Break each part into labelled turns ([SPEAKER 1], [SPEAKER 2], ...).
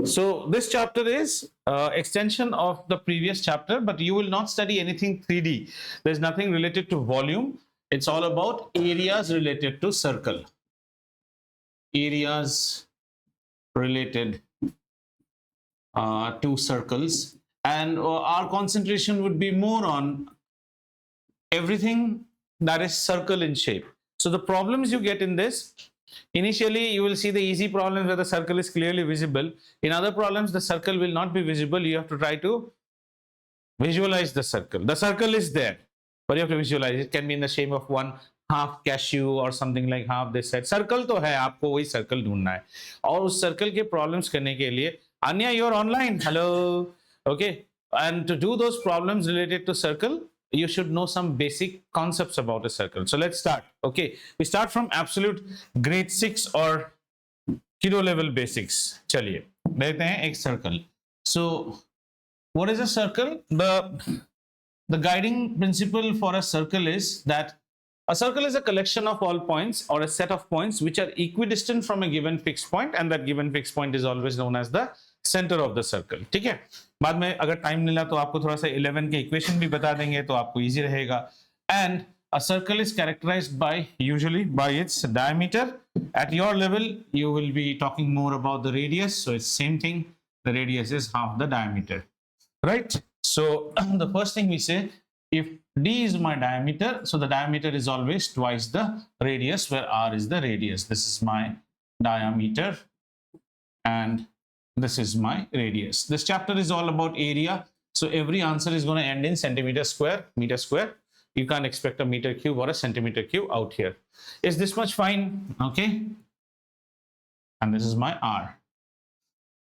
[SPEAKER 1] So this chapter is extension of the previous chapter, but you will not study anything 3D. There's nothing related to volume. It's all about areas related to circle. Areas related to circles, and our concentration would be more on everything that is circle in shape. So the problems you get in this, initially you will see the easy problems where the circle is clearly visible. In other problems the circle will not be visible. You have to try to visualize the circle. The circle is there, but you have to visualize. It can be in the shape of one half cashew or something like half this side. Circle तो है, आपको वही circle ढूंढना है. और उस circle के problems करने के लिए, Anya, you're online. Hello. Okay. And to do those problems related to circle, you should know some basic concepts about a circle. So let's start. Okay. We start from absolute grade 6 or kilo level basics. चलिए देखते हैं एक circle. So what is a circle? The guiding principle for a circle is that a circle is a collection of all points or a set of points which are equidistant from a given fixed point, and that given fixed point is always known as the center of the circle. ठीक है. बाद में अगर time मिला तो आपको थोड़ा सा 11 के इक्वेशन भी बता देंगे तो आपको इजी रहेगा. And a circle is characterized usually by its diameter. At your level you will be talking more about the radius, so it's same thing. The radius is half the diameter. Right? So the first thing we say, if D is my diameter, so the diameter is always twice the radius, where R is the radius. This is my diameter and this is my radius. This chapter is all about area. So every answer is going to end in centimeter square, meter square. You can't expect a meter cube or a centimeter cube out here. Is this much fine? Okay. And this is my R.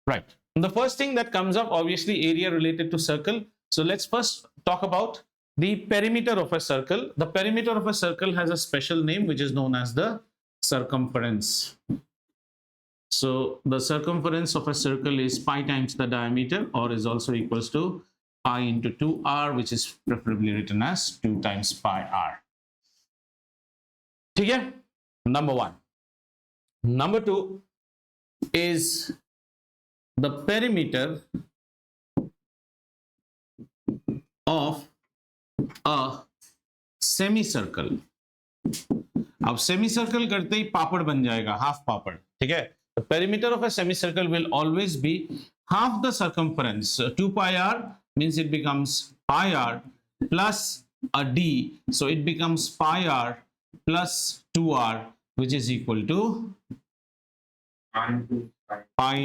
[SPEAKER 1] Right. The first thing that comes up, obviously area related to circle. So let's first talk about the perimeter of a circle. The perimeter of a circle has a special name which is known as the circumference. So the circumference of a circle is pi times the diameter, or is also equals to pi into 2r, which is preferably written as 2 times pi r. ठीक है? Number one. Number two is the perimeter of a semicircle. अब semicircle करते ही पापड़ बन जाएगा, half पापड़. ठीक है? The perimeter of a semicircle will always be half the circumference. So 2 pi r means it becomes pi r plus a d, so it becomes pi r plus 2r, which is equal to r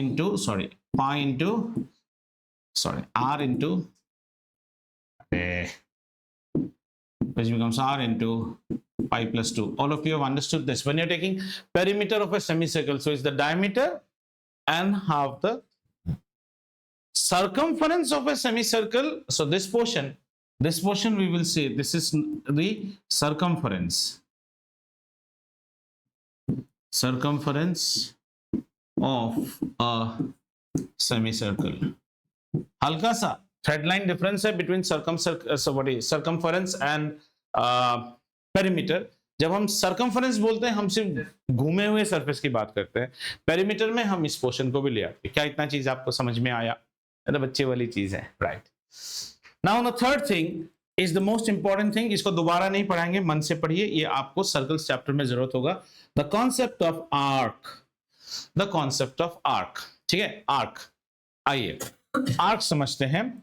[SPEAKER 1] into which becomes r into pi plus 2. All of you have understood this. When you're taking perimeter of a semicircle, so it's the diameter and half the circumference of a semicircle. So this portion we will say this is the circumference of a semicircle. हल्का सा thread line difference है between circumference and perimeter. जब हम circumference बोलते हैं हम सिर्फ घूमे हुए सरफेस की बात करते हैं. पेरीमीटर में हम इस पोर्शन को भी ले आते हैं. क्या इतना चीज आपको समझ में आया? तो बच्चे वाली चीज है, right? Now the third thing is the most important thing. इसको दोबारा नहीं पढ़ाएंगे, मन से पढ़िए. ये आपको सर्कल्स चैप्टर में जरूरत होगा. The concept of arc. The concept of arc. ठीक है? आर्क. आइए आर्क समझते हैं.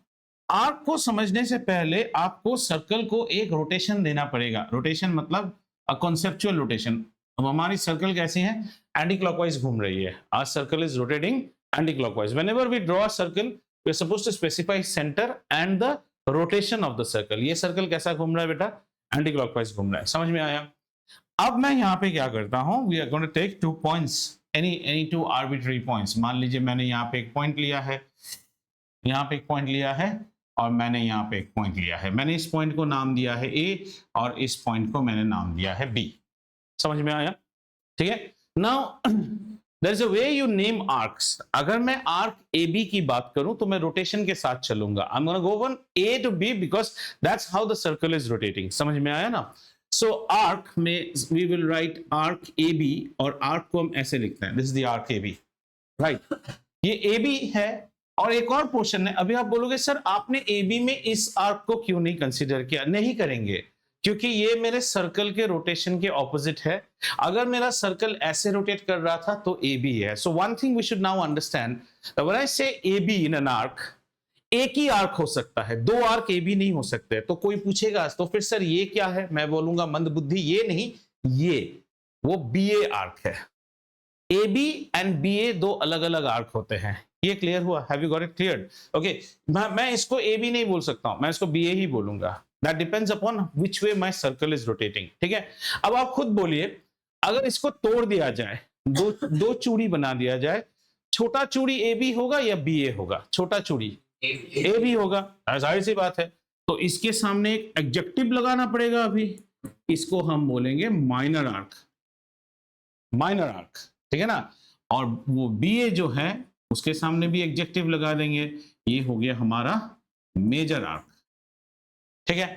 [SPEAKER 1] आर्क को समझने से पहले आपको सर्कल को एक रोटेशन देना पड़ेगा. रोटेशन मतलब अ कॉन्सेप्चुअल रोटेशन. अब हमारी सर्कल कैसी है? एंटी क्लॉकवाइज घूम रही है. Our circle is rotating anti clockwise. Whenever we draw a circle we are supposed to specify centre and the rotation of the circle. ये सर्कल कैसा घूम रहा है बेटा? एंटी क्लॉकवाइज घूम रहा है. समझ में आया? अब मैं यहाँ पे क्या करता हूँ? We are going to take 2 points, any 2 arbitrary points. मान लीजिए मैंने यहाँ पे एक पॉइंट लिया है, यहाँ पे एक पॉइंट लिया है, और मैंने यहाँ पे एक पॉइंट लिया है. मैंने इस पॉइंट को नाम दिया है A और इस पॉइंट को मैंने नाम दिया है B. समझ में आया? ठीक है? Now there is a way you name arcs. अगर मैं आर्क AB की बात करूं तो मैं रोटेशन के साथ चलूंगा. I am gonna go from A to B because that's how the circle is rotating. समझ में आया ना? सो आर्क में we will write arc AB, और आर्क को हम ऐसे लिखते हैं. This is the arc AB, right? ये ए बी है और एक और पोर्शन है। अभी आप बोलोगे सर आपने ए बी में इस आर्क को क्यों नहीं कंसीडर किया? नहीं करेंगे, क्योंकि ये मेरे सर्कल के रोटेशन के ऑपोजिट है। अगर मेरा सर्कल ऐसे रोटेट कर रहा था तो ए बी है। So one thing we should now understand, when I say A B in an arc, एक ही आर्क हो सकता है, दो आर्क ए बी नहीं हो सकते। तो कोई पूछेगा तो फिर सर ये क्या है, मैं बोलूंगा मंद बुद्धि, ये नहीं, ये वो बी ए आर्क है। ए बी एंड बी ए दो अलग अलग आर्क होते हैं। ये क्लियर हुआ? Have you got it clear? Okay, मैं इसको ए बी नहीं बोल सकता हूं, मैं इसको बी ए ही बोलूंगा। That depends upon which way my circle is rotating. ठीक है, अब आप खुद बोलिए, अगर इसको तोड़ दिया जाए, दो चूड़ी बना दिया जाए, छोटा चूड़ी ए बी होगा या बी ए होगा? छोटा चूड़ी ए बी होगा, जाहिर सी बात है। तो इसके सामने एक एडजेक्टिव लगाना पड़ेगा। अभी इसको हम बोलेंगे माइनर आर्क, माइनर आर्क, ठीक है ना। और वो बी ए जो है उसके सामने भी एडजेक्टिव लगा देंगे, ये हो गया हमारा मेजर आर्क। ठीक है,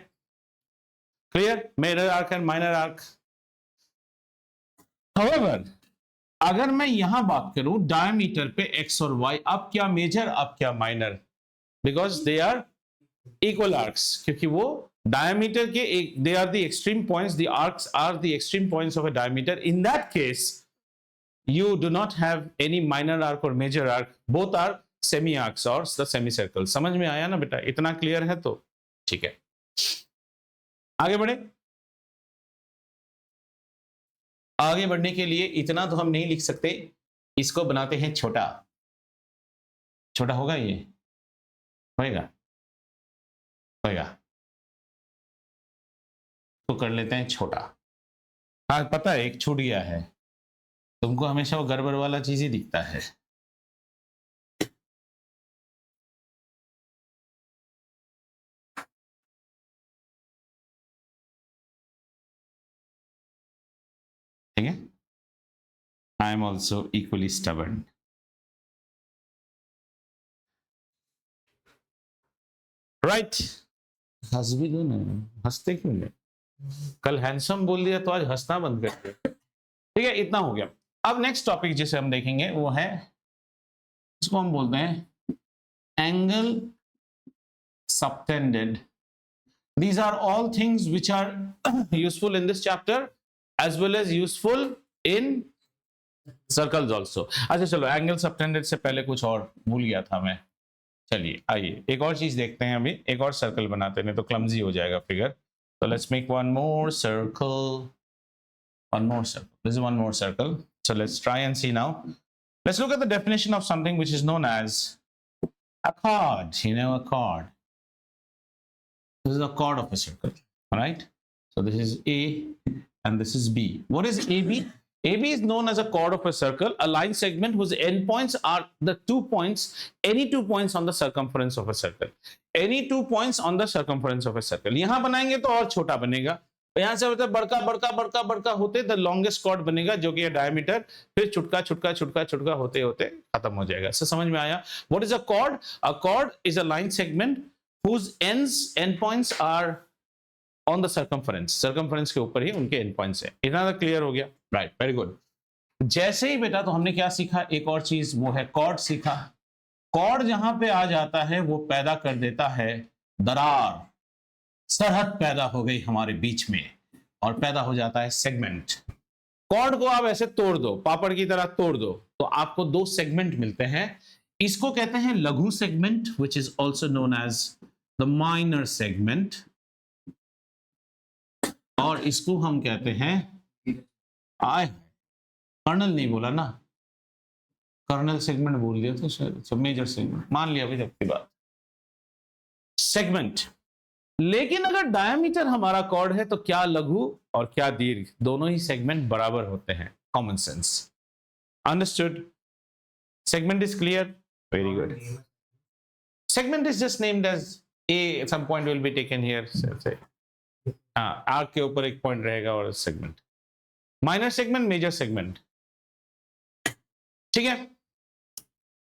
[SPEAKER 1] clear? Major arc and minor arc. However, अगर मैं यहां बात करूं डायमीटर पे एक्स और वाई, अब क्या मेजर अब क्या minor? Because they are equal arcs, क्योंकि वो डायमीटर के एक, they are the extreme points, the arcs are the extreme points of a diameter. In that case you do not have any minor arc or major arc, both are semi arcs or the semicircle। समझ में आया ना बेटा? इतना clear है तो ठीक है, आगे बढ़े। आगे बढ़ने के लिए इतना तो हम नहीं लिख सकते, इसको बनाते हैं छोटा। छोटा होगा, ये होएगा, होएगा, तो कर लेते हैं छोटा। हाँ पता है, एक छूट गया है, तुमको हमेशा वो गड़बड़ वाला चीज ही दिखता है। ठीक है, I am also equally stubborn. Right, हंस भी दो ना, हंसते क्यों नहीं? कल हैंडसम बोल दिया तो आज हंसना बंद कर दिया। ठीक है, इतना हो गया। अब नेक्स्ट टॉपिक जिसे हम देखेंगे वो है, इसको हम बोलते हैं angle subtended. These are all things which are useful in this chapter as well as useful in circles also। अच्छा चलो, एंगल सबटेंडेड से पहले कुछ और भूल गया था मैं। चलिए आइए एक और चीज देखते हैं, अभी एक और सर्कल बनाते हैं, नहीं तो क्लमजी हो जाएगा figure. So let's make one more circle. One more circle. This is one more circle. So let's try and see now. Let's look at the definition of something which is known as a chord. You know, a chord. This is a chord of a circle. All right. So this is A and this is B. What is AB? AB is known as a chord of a circle, a line segment whose endpoints are the 2 points, any 2 points on the circumference of a circle. Any 2 points on the circumference of a circle. यहाँ बनाएंगे तो और छोटा बनेगा, यहाँ से मतलब बड़का बड़का बड़का बड़का होते द लॉन्गेस्ट कॉर्ड बनेगा जो कि है डायमीटर, फिर छुटका छुटका छुटका छुटका होते होते खत्म हो जाएगा। सो समझ में आया? What is a cord? A cord is a line segment whose end points are on the circumference, circumference के ऊपर ही उनके एंड पॉइंट्स है। इतना तो क्लियर हो गया, राइट? Very good. जैसे ही बेटा तो हमने क्या सीखा, एक और चीज, वो है कॉर्ड सीखा। कॉर्ड जहां पे आ जाता है वो पैदा कर देता है दरार, सरहद पैदा हो गई हमारे बीच में, और पैदा हो जाता है सेगमेंट। कॉर्ड को आप ऐसे तोड़ दो, पापड़ की तरह तोड़ दो, तो आपको 2 सेगमेंट मिलते हैं। इसको कहते हैं लघु segment, which is also known as the minor segment, और इसको हम कहते हैं कर्नल नहीं बोला ना, कर्नल सेगमेंट बोल दिया तो मेजर सेगमेंट मान लिया अभी तक की बात, सेगमेंट। लेकिन अगर डायमीटर हमारा कॉर्ड है तो क्या लघु और क्या दीर्घ, दोनों ही सेगमेंट बराबर होते हैं। Common sense, understood? Segment is clear? Very good. Segment is just named as a, some point will be taken here. हाँ, आर्क के ऊपर एक पॉइंट रहेगा और segment, minor segment, major segment. ठीक है,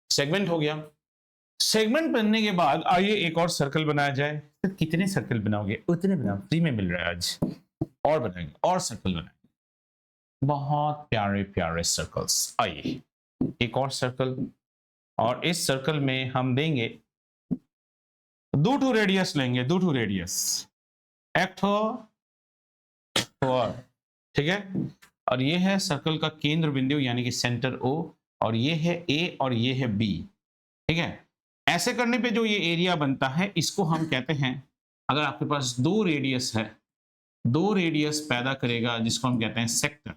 [SPEAKER 1] सेगमेंट हो गया। सेगमेंट बनने के बाद आइए एक और सर्कल बनाया जाए। तो कितने सर्कल बनाओगे? उतने बनाओ, फ्री में मिल रहा है आज। और बनाएंगे, और सर्कल बनाएंगे, बहुत प्यारे प्यारे सर्कल्स। आइए एक और सर्कल, और इस सर्कल में हम देंगे 2 रेडियस लेंगे, 2 रेडियस एक्ट हो और ठीक है। और ये है सर्कल का केंद्र बिंदु यानी कि सेंटर O, और ये है A और ये है B, ठीक है। ऐसे करने पे जो ये एरिया बनता है इसको हम कहते हैं, अगर आपके पास 2 रेडियस है, 2 रेडियस पैदा करेगा जिसको हम कहते हैं सेक्टर,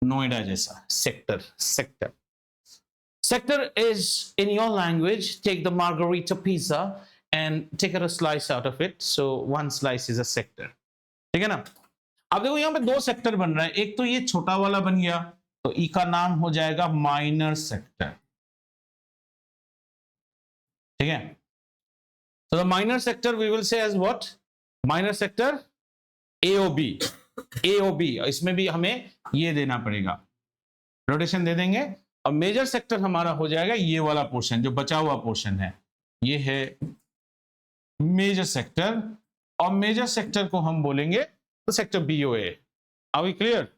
[SPEAKER 1] नोएडा जैसा sector. Sector is, in your language, take the margarita pizza and take a slice out of it. So one slice is a sector. ठीक है ना। अब देखो यहाँ पे 2 सेक्टर बन रहा है, एक तो ये छोटा वाला बन गया तो ई का नाम हो जाएगा माइनर सेक्टर, ठीक है। So the minor sector we will say as what? Minor sector AOB, AOB। इसमें भी हमें ये देना पड़ेगा, रोटेशन दे देंगे। और मेजर सेक्टर हमारा हो जाएगा ये वाला पोर्शन जो बचा हुआ पोर्शन है, ये है मेजर सेक्टर, और मेजर सेक्टर को हम बोलेंगे तो sector BOA। Are we clear?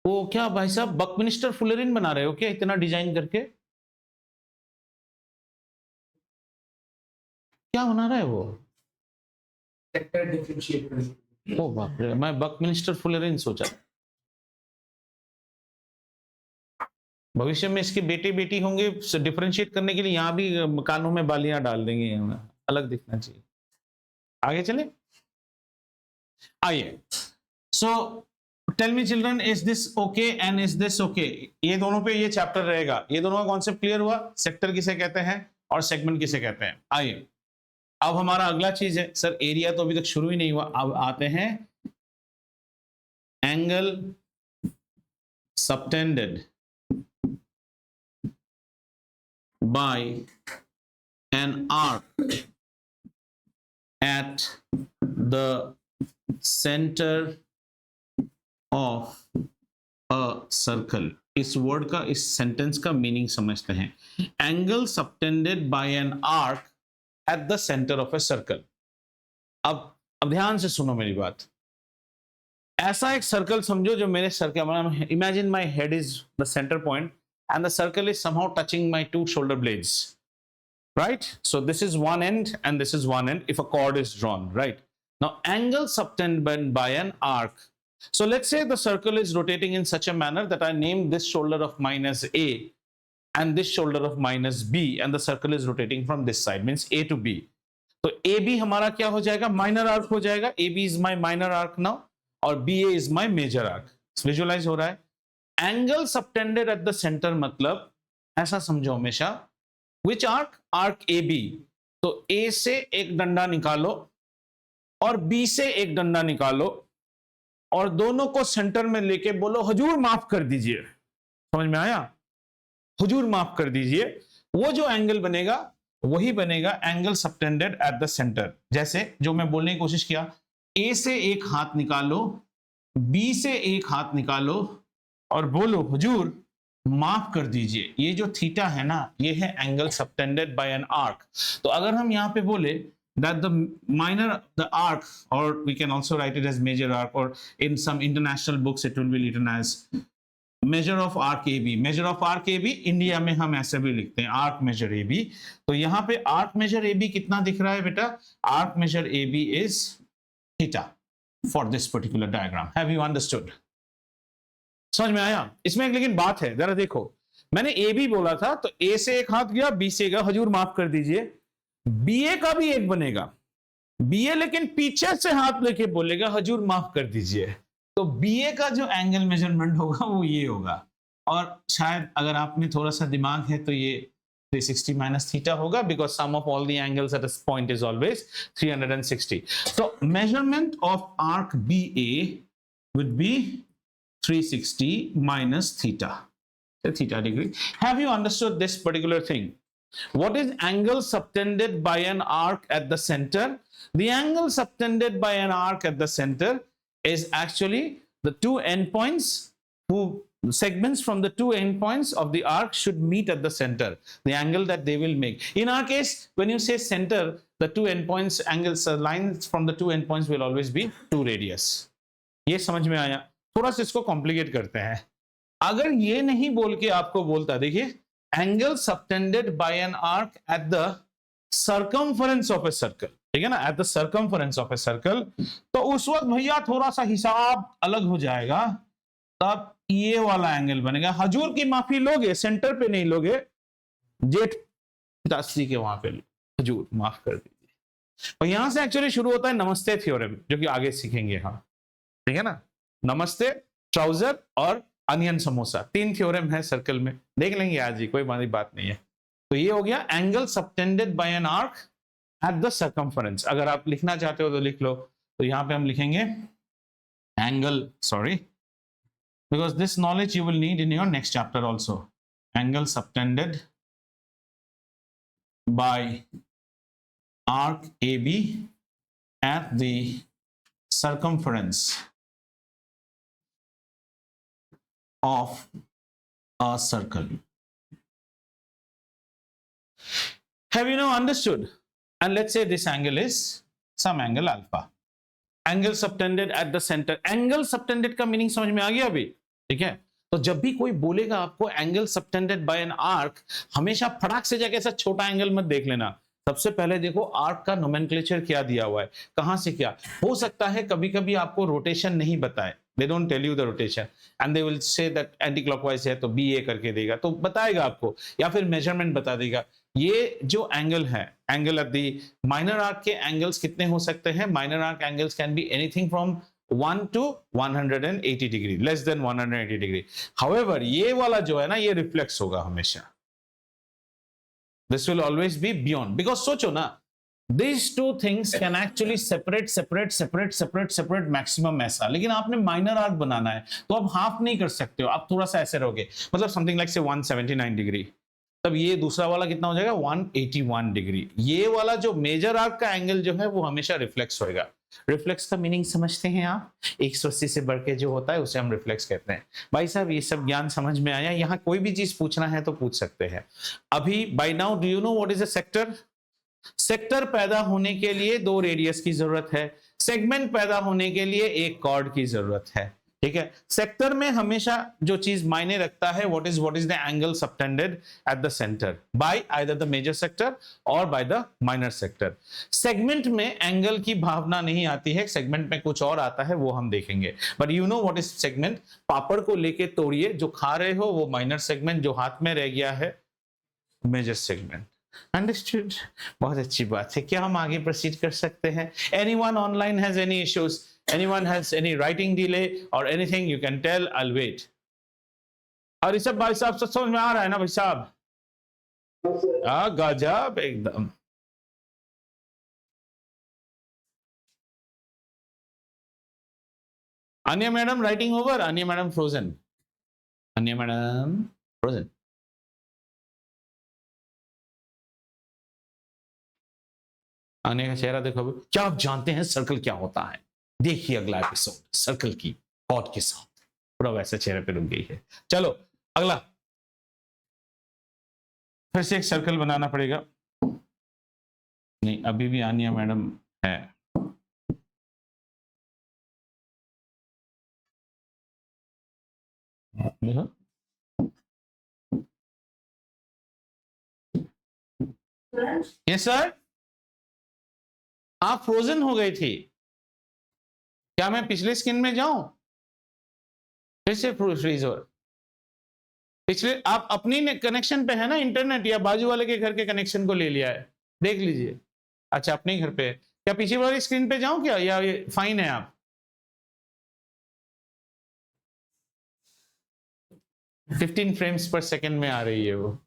[SPEAKER 1] वो क्या भाई साहब बकमिनिस्टर फुलरिन बना रहे हो क्या इतना डिजाइन करके? क्या बना रहा है वो?
[SPEAKER 2] Sector differentiate.
[SPEAKER 1] ओ बाप रे, मैं बकमिनिस्टर फुलरिन सोचा। भविष्य में इसके बेटे बेटी होंगे, डिफरेंशिएट करने के लिए यहाँ भी कानों में बालियां डाल देंगे, अलग दिखना चाहिए। आगे चले, आइए। So tell me children, is this okay and is this okay? ये दोनों पे ये चैप्टर रहेगा। ये दोनों का कॉन्सेप्ट क्लियर हुआ, सेक्टर किसे कहते हैं और सेगमेंट किसे कहते हैं। आइए, अब हमारा अगला चीज है, सर एरिया तो अभी तक शुरू ही नहीं हुआ। अब आते हैं angle subtended by an arc at the center of a circle। इस वर्ड का, इस सेंटेंस का मीनिंग समझते हैं। Angle subtended by an arc at the center of a circle। अब ध्यान से सुनो मेरी बात। ऐसा एक सर्कल समझो जो मेरे सर के, imagine my head is the centre point and the circle is somehow touching my 2 shoulder blades, right? So this is one end and this is one end if a chord is drawn, right? Now angle subtended by an arc. So let's say the circle is rotating in such a manner that I name this shoulder of mine as A and this shoulder of mine as B, and the circle is rotating from this side, means A to B. So AB हमारा क्या हो जाएगा? Minor arc हो जाएगा। AB is my minor arc now और BA is my major arc। Visualize हो रहा है? Angle subtended at the centre मतलब ऐसा समझो हमेशा, विच आर्क? Arc AB। तो A से एक डंडा निकालो और B से एक डंडा निकालो और दोनों को सेंटर में लेके बोलो हुजूर माफ कर दीजिए। समझ में आया? हुजूर माफ कर दीजिए। वो जो एंगल बनेगा वही बनेगा angle subtended at the centre. जैसे जो मैं बोलने की कोशिश किया, A से एक हाथ निकालो, B से एक हाथ निकालो और बोलो हुजूर माफ कर दीजिए। ये जो थीटा है ना, ये है angle subtended by an arc. तो अगर हम यहाँ पे बोले that the arc, or we can also write it as major arc, or in some international books it will be written as measure of arc AB। measure of arc AB India में हम ऐसे भी लिखते हैं arc measure AB। तो यहाँ पे arc measure AB कितना दिख रहा है बेटा? arc measure AB is theta for this particular diagram। have you understood? समझ में आया? इसमें एक लेकिन बात है, जरा देखो, मैंने ए बी बोला था तो ए से एक हाथ गया, बी से गया, हुजूर माफ कर दीजिए। बीए का भी एक बनेगा, बीए लेकिन पीछे से हाथ लेके बोलेगा हुजूर माफ कर दीजिए। तो बीए का जो एंगल मेजरमेंट होगा वो ये होगा, और शायद अगर आप में थोड़ा सा दिमाग है तो ये 360 माइनस थीटा होगा, because sum of all the angles at a point is always 360। तो measurement of arc BA would be 360 minus theta, so theta degree। Have you understood this particular thing? What is angle subtended by an arc at the center? The angle subtended by an arc at the center is actually the 2 endpoints, who segments from the 2 endpoints of the arc should meet at the center, the angle that they will make. In our case, when you say center, the 2 endpoints angles, lines from the 2 endpoints will always be 2 radius, ये समझ में आया? थोड़ा सा इसको complicate करते हैं। अगर ये नहीं बोल के आपको बोलता, देखिए angle subtended by an arc at the circumference of a circle, ठीक है ना, at the circumference of a circle, तो उस वक्त भैया थोड़ा सा हिसाब अलग हो जाएगा। तब ये वाला एंगल बनेगा। हजूर की माफी लोगे, सेंटर पे नहीं लोगे, जेठ पिताश्री के वहां पे हजूर माफ कर दीजिए। और यहां से एक्चुअली शुरू होता है नमस्ते थ्योरम, जो कि आगे सीखेंगे हम, ठीक है ना। नमस्ते, ट्राउजर और अनियन समोसा, 3 थ्योरम है सर्कल में, देख लेंगे आज ही, कोई बड़ी बात नहीं है। तो ये हो गया angle subtended by an arc at the circumference. अगर आप लिखना चाहते हो तो लिख लो। तो यहां पे हम लिखेंगे angle, sorry, because this knowledge you will need in your next chapter also. Angle subtended by arc AB at the circumference of a circle. Have you now understood? And let's say this angle is some angle alpha. Angle subtended at the center. Angle subtended का meaning समझ में आ गया अभी, ठीक है। तो जब भी कोई बोलेगा आपको angle subtended by an arc, हमेशा फटाक से जाके ऐसा छोटा एंगल मत देख लेना। सबसे पहले देखो आर्क का नोमेनक्लेचर क्या दिया हुआ है, कहां से क्या हो सकता है। कभी कभी आपको रोटेशन नहीं बताए, they don't tell you the rotation and they will say that anti clockwise है तो बी ए करके देगा, तो बताएगा आपको, या फिर मेजरमेंट बता देगा। ये जो एंगल है, angle at the minor arc के एंगल्स कितने हो सकते हैं? Minor arc angles can be anything from 1 to 180 degree, less than 180 degree. However ये वाला जो है ना, ये रिफ्लेक्स होगा हमेशा। This will always be beyond, because सोचो ना, these two things can actually separate maximum ऐसा, लेकिन आपने माइनर आर्क बनाना है तो आप हाफ नहीं कर सकते हो, आप थोड़ा सा ऐसे रहोगे, मतलब समथिंग लाइक से 179 डिग्री। तब ये दूसरा वाला कितना हो जाएगा? 181 डिग्री। ये वाला जो मेजर आर्क का एंगल जो है वो हमेशा रिफ्लेक्स होएगा। रिफ्लेक्स का मीनिंग समझते हैं आप? 180 से बढ़ के जो होता है उसे हम रिफ्लेक्स कहते हैं। भाई साहब ये सब ज्ञान समझ में आया? यहाँ कोई भी चीज पूछना है तो पूछ सकते हैं। अभी by now do you know what is a sector? Sector पैदा होने के लिए 2 रेडियस की जरूरत है, सेगमेंट पैदा होने के लिए 1 कॉर्ड की जरूरत है, ठीक है। सेक्टर में हमेशा जो चीज मायने रखता है, what is the angle subtended at the centre by either the major sector और by the minor sector. Segment में एंगल की भावना नहीं आती है, सेगमेंट में कुछ और आता है, वो हम देखेंगे। But you know what is segment? पापड़ को लेके तोड़िए, जो खा रहे हो वो माइनर सेगमेंट, जो हाथ में रह गया है मेजर सेगमेंट। अंडरस्टूड? बहुत अच्छी बात है। क्या हम आगे प्रोसीड कर सकते हैं? Anyone online has any issues? Anyone has any writing delay or anything you can tell? I'll wait. और इस सब भाई साहब समझ में आ रहा है ना भाई साहब? गजब एकदम। Anya madam writing over? Anya madam frozen? Anya madam frozen? आने का चेहरा देखो। क्या आप जानते हैं सर्कल क्या होता है? देखिए अगला एपिसोड सर्कल की पॉड के साथ। पूरा वैसे चेहरे पे रुक गई है। चलो अगला, फिर से एक सर्कल बनाना पड़ेगा। नहीं, अभी भी आनिया मैडम है। यस सर, आप फ्रोजन हो गई थी। क्या मैं पिछले स्क्रीन में जाऊं? फिर से फ्रीज हो। पिछले आप अपनी कनेक्शन पे है ना इंटरनेट, या बाजू वाले के घर के कनेक्शन को ले लिया है? देख लीजिए। अच्छा अपने घर पे। क्या पीछे वाली स्क्रीन पे जाऊं क्या, या ये फाइन है? आप 15 फ्रेम्स पर सेकंड में आ रही है वो।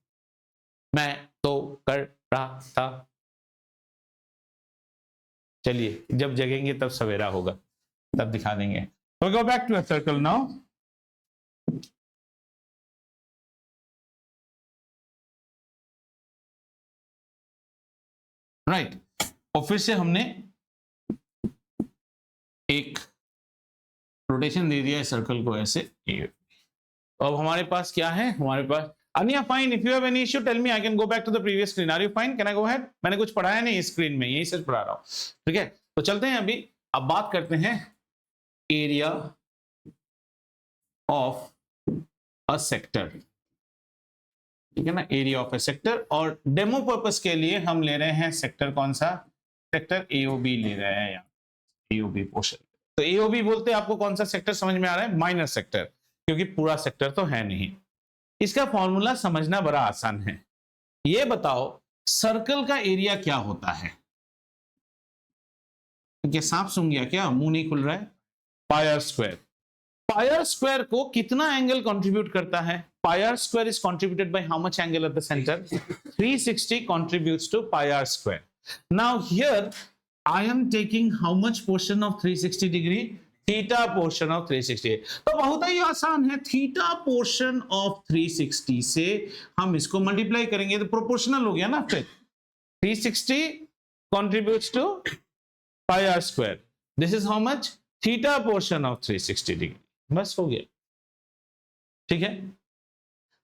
[SPEAKER 1] मैं तो कर रहा था। चलिए जब जगेंगे तब सवेरा होगा, तब दिखा देंगे। तो go back to a circle now. Right, और फिर से हमने एक रोटेशन दे दिया है सर्कल को ऐसे। अब हमारे पास क्या है? हमारे पास Anya, fine. If you have any issue, tell me. I can go back to the previous screen. Are you fine? Can I go ahead? मैंने कुछ पढ़ाया नहीं स्क्रीन में, यही सच पढ़ा रहा हूँ। ठीक है, तो चलते हैं अभी। अब बात करते हैं एरिया ऑफ अ सेक्टर, ठीक है ना, एरिया ऑफ ए सेक्टर। और डेमो पर्पस के लिए हम ले रहे हैं सेक्टर, कौन सा सेक्टर, एओबी ले रहे हैं यहाँ, एओबी पोर्शन। तो एओबी बोलते हैं, आपको कौन सा सेक्टर समझ में आ रहा है, माइनर सेक्टर, क्योंकि पूरा सेक्टर तो है नहीं। इसका फॉर्मूला समझना बड़ा आसान है। ये बताओ सर्कल का एरिया क्या होता है, क्या सांप सूंघ गया क्या, मुंह नहीं खुल रहा है, pi R square. Pi R square को कितना एंगल कंट्रीब्यूट करता है, pi R square is contributed by how much angle at the centre, 360 contributes to pi r square. Now here I am taking how much portion of 360 degree, theta portion of 360। तो बहुत ही आसान है, theta portion of 360 से हम इसको multiply करेंगे तो proportional हो गया ना, फिर 360 contributes to pi r square, this is how much, theta portion of 360 degree, बस हो गया, ठीक है।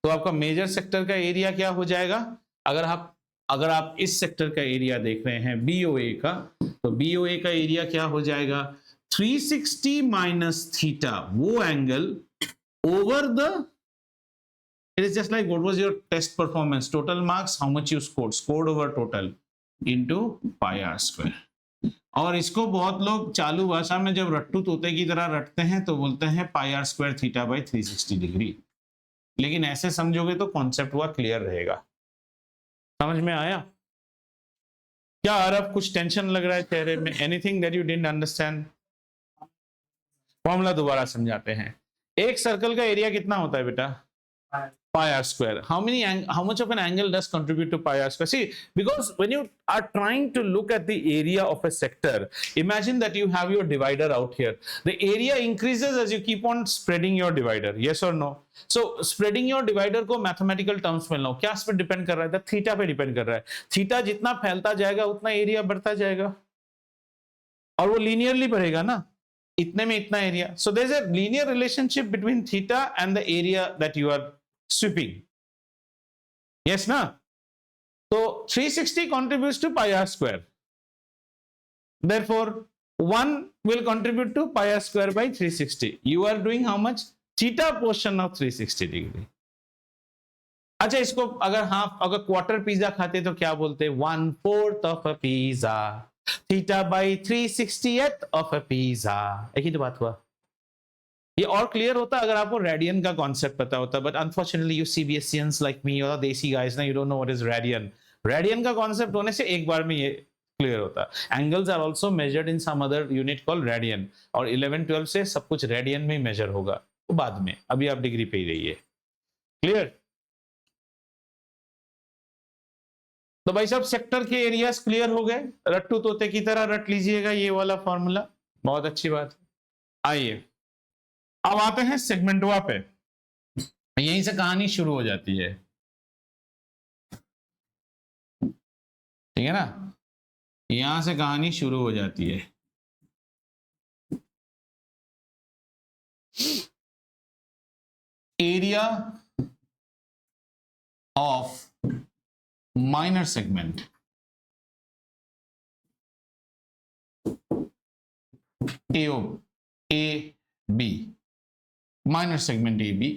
[SPEAKER 1] तो आपका मेजर सेक्टर का एरिया क्या हो जाएगा, अगर आप इस सेक्टर का एरिया देख रहे हैं बीओए का, तो बीओए का एरिया क्या हो जाएगा, 360 माइनस थीटा, वो angle over the, it is just like what was your test performance, total marks, how much you scored over total into pi R square. और इसको बहुत लोग चालू भाषा में जब रट्टू तोते की तरह रटते हैं तो बोलते हैं pi R square theta by 360 degree, लेकिन ऐसे समझोगे तो कॉन्सेप्ट हुआ क्लियर रहेगा। समझ में आया क्या आरव, कुछ टेंशन लग रहा है चेहरे में, anything that you didn't understand? Formula दोबारा समझाते हैं। एक सर्कल का एरिया कितना होता है बेटा, pi r square. How much of an angle does contribute to pi r square? See, because when you are trying to look at the area of a sector, imagine that you have your divider out here. The area increases as you keep on spreading your divider. Yes or no? So spreading your divider को mathematical terms में लो, क्या इस पर depend कर रहा है, theta पे depend कर रहा है। थीटा जितना फैलता जाएगा उतना एरिया बढ़ता जाएगा, और वो लीनियरली बढ़ेगा ना, इतने में इतना area. So there's a linear relationship between theta and the area that you are sweeping. Yes na? So 360 contributes to pi r square, therefore 1 will contribute to pi r square by 360. You are doing how much, theta portion of 360 degree। अच्छा, इसको अगर quarter pizza खाते तो क्या बोलते, 1/4 of a pizza, theta by 360th of a pizza। एक ही तो बात हुआ। ये और क्लियर होता अगर आपको रेडियन का कॉन्सेप्ट पता होता, but unfortunately you CBSEans like me और देसी गाइस ना, you don't know what is radian. Radian का कॉन्सेप्ट होने से एक बार में ये क्लियर होता। Angles are also measured in some other unit called radian, और 11-12 से सब कुछ रेडियन में मेजर होगा, तो बाद में, अभी आप डिग्री पे ही रहिए। क्लियर? तो भाई साहब सेक्टर के एरियाज क्लियर हो गए, रट्टू तोते की तरह रट लीजिएगा ये वाला फॉर्मूला, बहुत अच्छी बात। आइए अब आते हैं सेगमेंटवा पे, यहीं से कहानी शुरू हो जाती है, ठीक है ना, यहां से कहानी शुरू हो जाती है। Area of minor segment, A B, minor segment AB,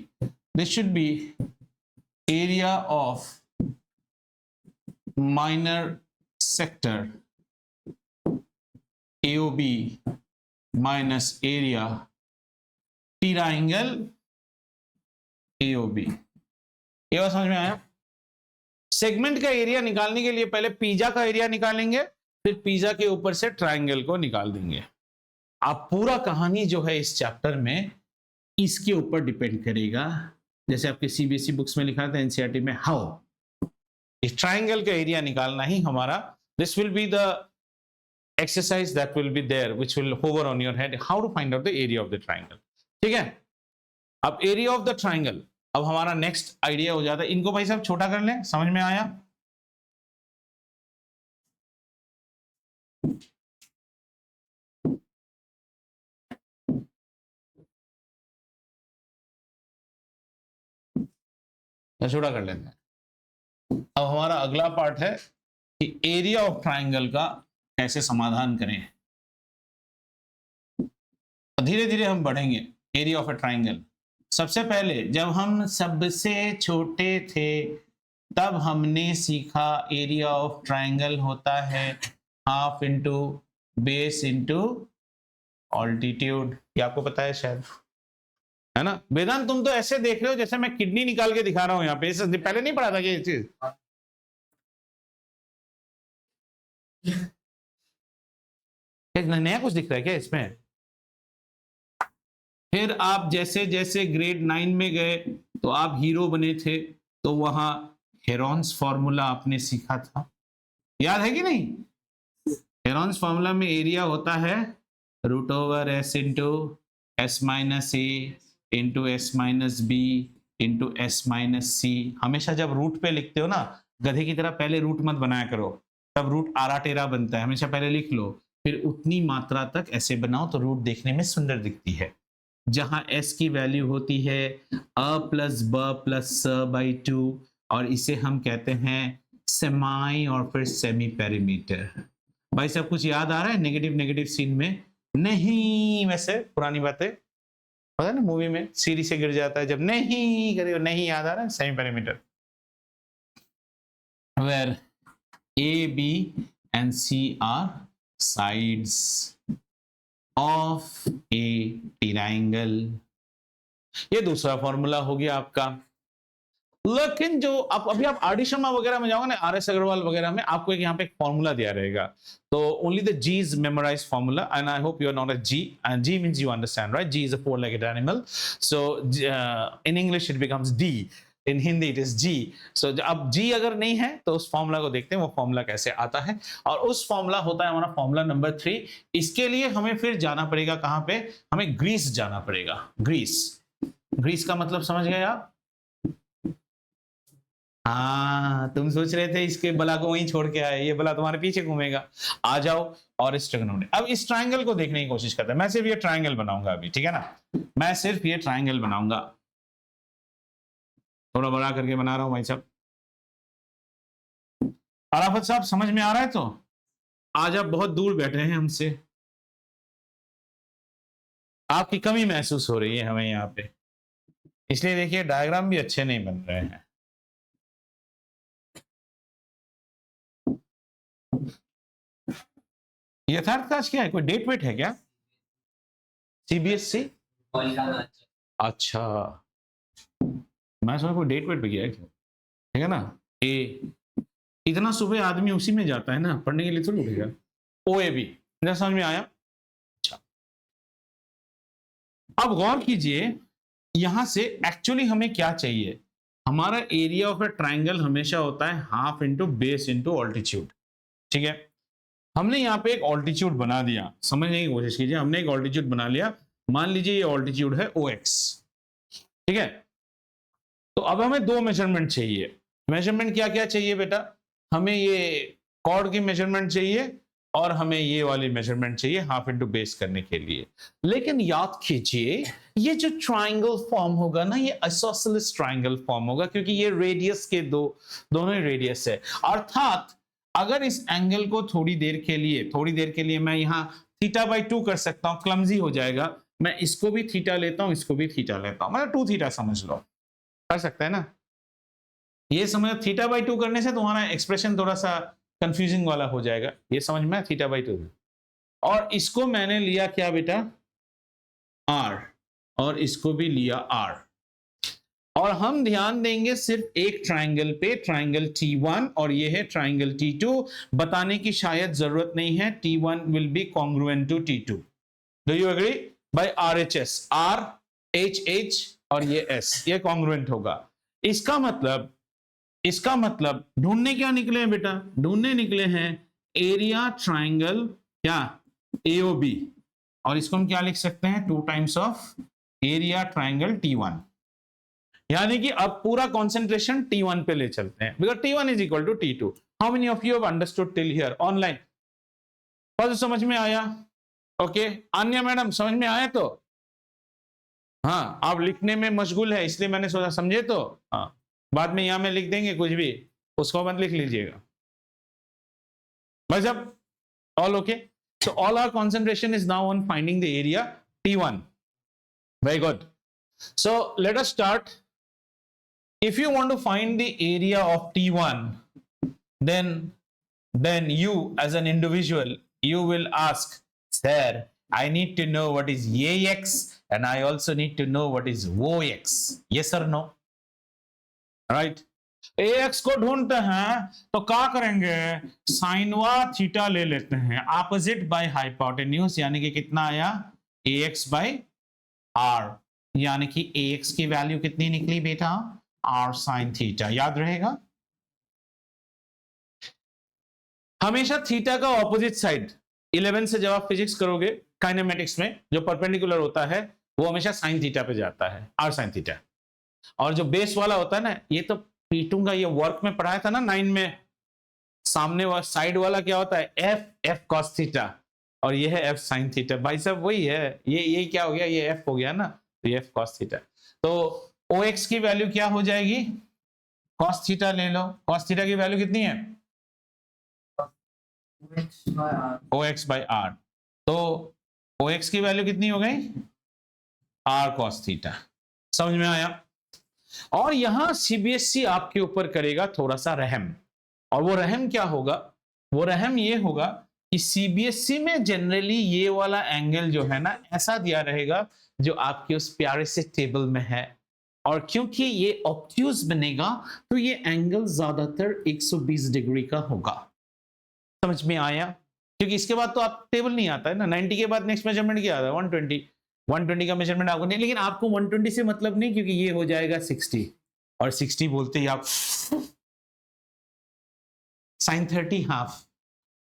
[SPEAKER 1] this should be area of minor sector AOB minus area triangle AOB। ये बात समझ में आया? सेगमेंट का एरिया निकालने के लिए पहले पिज्जा का एरिया निकालेंगे, फिर पिज्जा के ऊपर से ट्राइंगल को निकाल देंगे। आप पूरा कहानी जो है इस चैप्टर में इसके ऊपर डिपेंड करेगा, जैसे आपके सीबीएसई बुक्स में लिखा था, एनसीईआरटी में, हाउ इस ट्राइंगल का एरिया निकालना ही हमारा, this will be the exercise that will be there which will hover on your head, how to find out the area of the triangle. ठीक है, अब एरिया ऑफ द ट्राइंगल, अब हमारा नेक्स्ट आइडिया हो जाता है। इनको भाई साहब छोटा कर लें, समझ में आया? छोटा कर लेते हैं। अब हमारा अगला पार्ट है कि एरिया ऑफ ट्राइंगल का कैसे समाधान करें। धीरे धीरे हम बढ़ेंगे एरिया ऑफ अ ट्राइंगल। सबसे पहले जब हम सबसे छोटे थे तब हमने सीखा एरिया ऑफ ट्राइंगल होता है half into base into altitude. ये आपको पता है शायद, है ना? वेदांत तुम तो ऐसे देख रहे हो जैसे मैं किडनी निकाल के दिखा रहा हूं यहाँ पे, पहले नहीं पढ़ा था ये चीज। नया कुछ दिख रहा है क्या इसमें? फिर आप जैसे जैसे ग्रेड 9 में गए तो आप हीरो बने थे, तो वहां हेरॉन्स फॉर्मूला आपने सीखा था, याद है कि नहीं? हेरॉन्स फॉर्मूला में एरिया होता है root over S into S minus A into S minus B into S minus C. हमेशा जब रूट पे लिखते हो ना, गधे की तरह पहले रूट मत बनाया करो, तब रूट आरा टेरा बनता है। हमेशा पहले लिख लो, फिर उतनी मात्रा तक ऐसे बनाओ तो रूट देखने में सुंदर दिखती है। जहां s की वैल्यू होती है a प्लस ब प्लस स बाई 2, और इसे हम कहते हैं सेमाई और फिर सेमी पेरीमीटर। भाई सब कुछ याद आ रहा है नेगेटिव नेगेटिव सीन में? नहीं, वैसे पुरानी बातें पता है ना, मूवी में सीढ़ी से गिर जाता है जब, नहीं करे, नहीं याद आ रहा है? Semi perimeter where A B and C are sides of a triangle. ये दूसरा फॉर्मूला हो गया आपका। लेकिन जो अभी आप आर डी शर्मा वगैरह में जाओगे ना, आर एस अग्रवाल वगैरह में, आपको एक यहाँ पे एक फॉर्मूला दिया रहेगा, तो only the G is memorise formula, and I hope you are not a G, and G means you understand, right? G is a four legged animal, so in English it becomes D, in Hindi it is G. So अब G अगर नहीं है तो उस formula को देखते हैं, वो फॉर्मूला कैसे आता है, और उस फॉर्मूला होता है हमारा फॉर्मूला नंबर 3। इसके लिए हमें फिर जाना पड़ेगा कहां पे? हमें ग्रीस जाना पड़ेगा। ग्रीस, ग्रीस का मतलब समझ गए आप? हाँ, तुम सोच रहे थे इसके बला को वहीं छोड़ के आए, ये बला तुम्हारे पीछे घूमेगा। आ जाओ और इस ट्रायंगल, अब इस ट्रायंगल को देखने की कोशिश करते हैं। मैं सिर्फ ये ट्रायंगल बनाऊंगा अभी, ठीक है ना? मैं सिर्फ ये ट्रायंगल बनाऊंगा, थोड़ा बड़ा करके बना रहा हूं भाई साहब। अराफत साहब समझ में आ रहा है? तो आज आप बहुत दूर बैठे हैं हमसे, आपकी कमी महसूस हो रही है हमें यहाँ पे, इसलिए देखिए डायग्राम भी अच्छे नहीं बन रहे हैं। यथार्थ काश क्या है? कोई डेट वेट है क्या? सीबीएसई? अच्छा, मैं समझ कोई डेट वेट पे गया है क्या, ठीक है ना? ए इतना सुबह आदमी उसी में जाता है ना पढ़ने के लिए, थोड़ी उठेगा। ओ ए बी, समझ में आया? अच्छा, अब गौर कीजिए, यहां से एक्चुअली हमें क्या चाहिए? हमारा एरिया ऑफ ए ट्राइंगल हमेशा होता है half into base into altitude, ठीक है? हमने यहाँ पे एक ऑल्टीट्यूड बना दिया, समझने की कोशिश कीजिए। हमने एक ऑल्टीट्यूड बना लिया, मान लीजिए ये ऑल्टीट्यूड है OX, ठीक है? तो अब हमें दो मेजरमेंट चाहिए। मेजरमेंट क्या क्या चाहिए बेटा? हमें ये कॉर्ड की मेजरमेंट चाहिए और हमें ये वाली मेजरमेंट चाहिए हाफ इंटू बेस करने के लिए। लेकिन याद कीजिए, ये जो ट्राइंगल फॉर्म होगा ना, ये आइसोसेलेस ट्राइंगल फॉर्म होगा, क्योंकि ये रेडियस के दोनों ही रेडियस है। अर्थात अगर इस एंगल को थोड़ी देर के लिए मैं यहाँ θ/2 कर सकता हूँ, क्लमजी हो जाएगा, मैं इसको भी थीटा लेता हूँ, इसको भी थीटा लेता हूँ, मतलब 2θ समझ लो, कर सकते हैं ना? ये समझ, θ/2 करने से तुम्हारा एक्सप्रेशन थोड़ा सा कंफ्यूजिंग वाला हो जाएगा, ये समझ में? θ/2, और इसको मैंने लिया क्या बेटा? R, और इसको भी लिया R, और हम ध्यान देंगे सिर्फ एक ट्राइंगल पे, ट्राइंगल T1, और ये है ट्राइंगल T2। बताने की शायद जरूरत नहीं है, T1 will be congruent to T2। Do you agree? By RHS, R H और ये S, ये कॉन्ग्रुएंट होगा। इसका मतलब ढूंढने क्या निकले हैं बेटा? ढूंढने निकले हैं एरिया ट्राइंगल क्या? AOB, और इसको हम क्या लिख सकते हैं? 2 times of area triangle T1। यानी कि अब पूरा कंसंट्रेशन T1 पे ले चलते हैं, because T1 is equal to T2। How many of you have understood till here online? बस समझ में आया? ओके, आन्या मैडम समझ में आया? तो हाँ, आप लिखने में मशगूल है इसलिए मैंने सोचा, समझे? तो हाँ, बाद में यहां में लिख देंगे कुछ भी, उसको मत लिख लीजिएगा। बस अब all okay? So all our concentration is now on finding the area T1. Very good. So let us start. If you want to find the area of T1, then you as an individual, you will ask, sir, I need to know what is AX and I also need to know what is OX. Yes or no? Right? AX को ढूंढते हैं तो क्या करेंगे, साइनवा theta ले लेते हैं, opposite by hypotenuse, यानी कि कितना आया, AX बाय R, यानी कि AX की वैल्यू कितनी निकली बेटा, R साइन थीटा. याद रहेगा, हमेशा थीटा का ऑपोजिट साइड 11 से जब आप फिजिक्स करोगे काइनेमेटिक्स में, जो परपेंडिकुलर होता है वो हमेशा साइन थीटा पे जाता है, R साइन थीटा. और जो बेस वाला होता है ना, ये तो पीटूंगा, ये वर्क में पढ़ाया था ना 9 में, सामने वाला साइड वाला क्या होता है, F cos थीटा, और ये है F sin थीटा. भाई साहब वही है, ये क्या हो गया, ये F हो गया ना, तो ये F cos थीटा. तो OX की वैल्यू क्या हो जाएगी, cos थीटा ले लो. cos थीटा की वैल्यू कितनी है, OX by R. तो OX की वैल्यू कितनी हो गई, R cos थीटा. समझ में आया. और यहां सीबीएसई आपके ऊपर करेगा थोड़ा सा रहम, और वो रहम क्या होगा, वो रहम ये होगा कि सीबीएसई में जनरली ये वाला एंगल जो है ना ऐसा दिया रहेगा जो आपके उस प्यारे से टेबल में है, और क्योंकि ये ऑब्ट्यूज बनेगा तो ये एंगल ज्यादातर 120 डिग्री का होगा. समझ में आया, क्योंकि इसके बाद तो आप टेबल नहीं आता है ना, 90 के बाद नेक्स्ट मेजरमेंट क्या आता है, 120 का मेजरमेंट आपको नहीं, लेकिन आपको 120 से मतलब नहीं, क्योंकि ये हो जाएगा 60, और 60 बोलते ही आप sin 30 half,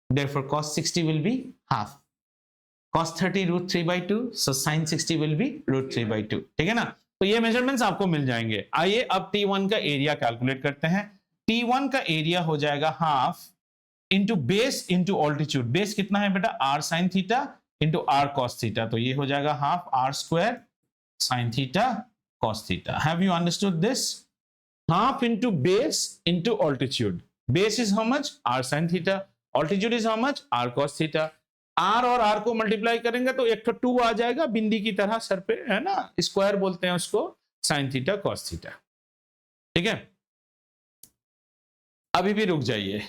[SPEAKER 1] therefore cos 60 will be half, cos 30 √3/2, so sin 60 will be √3/2. ठीक है ना. तो ये मेजरमेंट्स आपको मिल जाएंगे. आइए अब T1 का एरिया कैलकुलेट करते हैं. T1 का एरिया हो जाएगा half into base into altitude. Base कितना है बेटा, R sin theta into R cos theta, तो ये हो जाएगा half R square sin theta cos theta. Have you understood this? Half into base into altitude. Base is how much, R sin theta, altitude is how much, R cos theta. R और R को multiply करेंगे तो एक तो 2 आ जाएगा बिंदी की तरह sir पे, है ना, स्क्वायर बोलते हैं उसको, sin थीटा cos थीटा. ठीक है, अभी भी रुक जाइए.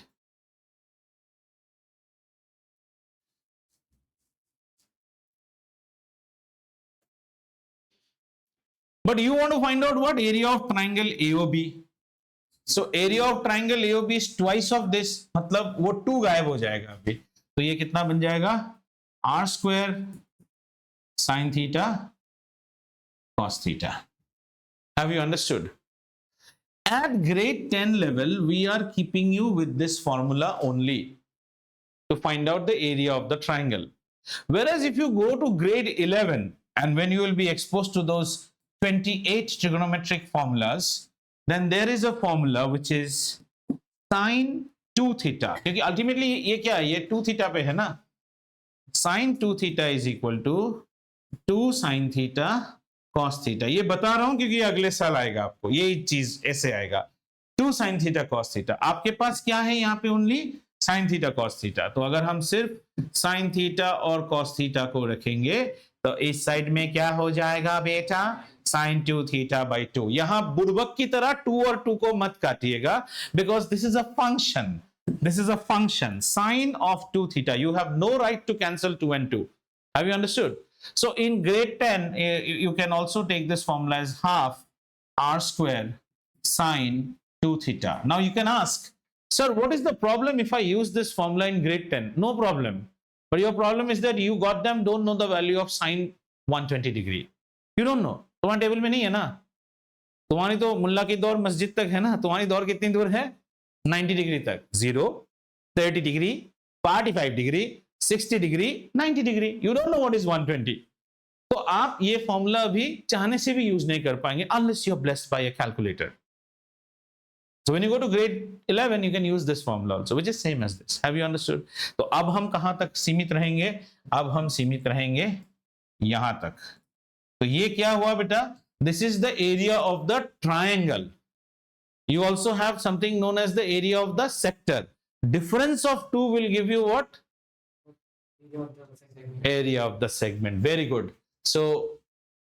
[SPEAKER 1] But you want to find out what area of triangle AOB. So area of triangle AOB is twice of this, मतलब वो 2 गायब हो जाएगा अभी. तो ये कितना बन जाएगा, R square sin theta cos theta. Have you understood? At grade 10 level, we are keeping you with this formula only to find out the area of the triangle. Whereas if you go to grade 11 and when you will be exposed to those 28 trigonometric formulas, then there is a formula which is sin 2 theta, क्योंकि ultimately ये क्या है, ये 2 theta पे है ना, sin 2 theta is equal to 2 sin theta cos theta. ये बता रहा हूं क्योंकि अगले साल आएगा आपको ये चीज ऐसे आएगा, 2 sin theta cos theta. आपके पास क्या है यहाँ पे, only sin theta cos theta. तो अगर हम सिर्फ sin theta और cos theta को रखेंगे तो इस साइड में क्या हो जाएगा बेटा, sin 2 theta by 2. यहां बुड़बक की तरह 2 और 2 को मत काटिएगा, because this is a function. This is a function, sine of 2 theta. You have no right to cancel 2 and 2. Have you understood? So in grade 10, you can also take this formula as half R square sine 2 theta. Now you can ask, sir, what is the problem if I use this formula in grade 10? No problem. But your problem is that you got them don't know the value of sine 120 degree. You don't know. तुम्हारे table में नहीं है ना, तुम्हारी तो मुल्ला की दौर मस्जिद तक है ना, तुम्हारी दौर कितनी दूर है, 90 डिग्री तक, 0, 30 degree, 45 degree, 60 degree, 90 degree. You don't know what is 120. तो आप ये फॉर्मूला भी चाहने से भी यूज नहीं कर पाएंगे unless you are blessed by a calculator. So when you go to grade 11, you can use this formula also, which is same as this. Have you understood? तो अब हम कहां तक सीमित रहेंगे, अब हम सीमित रहेंगे यहां तक. तो ये क्या हुआ बेटा, this is the area of the triangle. You also have something known as the area of the sector. Difference of 2 will give you what? Area of the segment. Very good. सो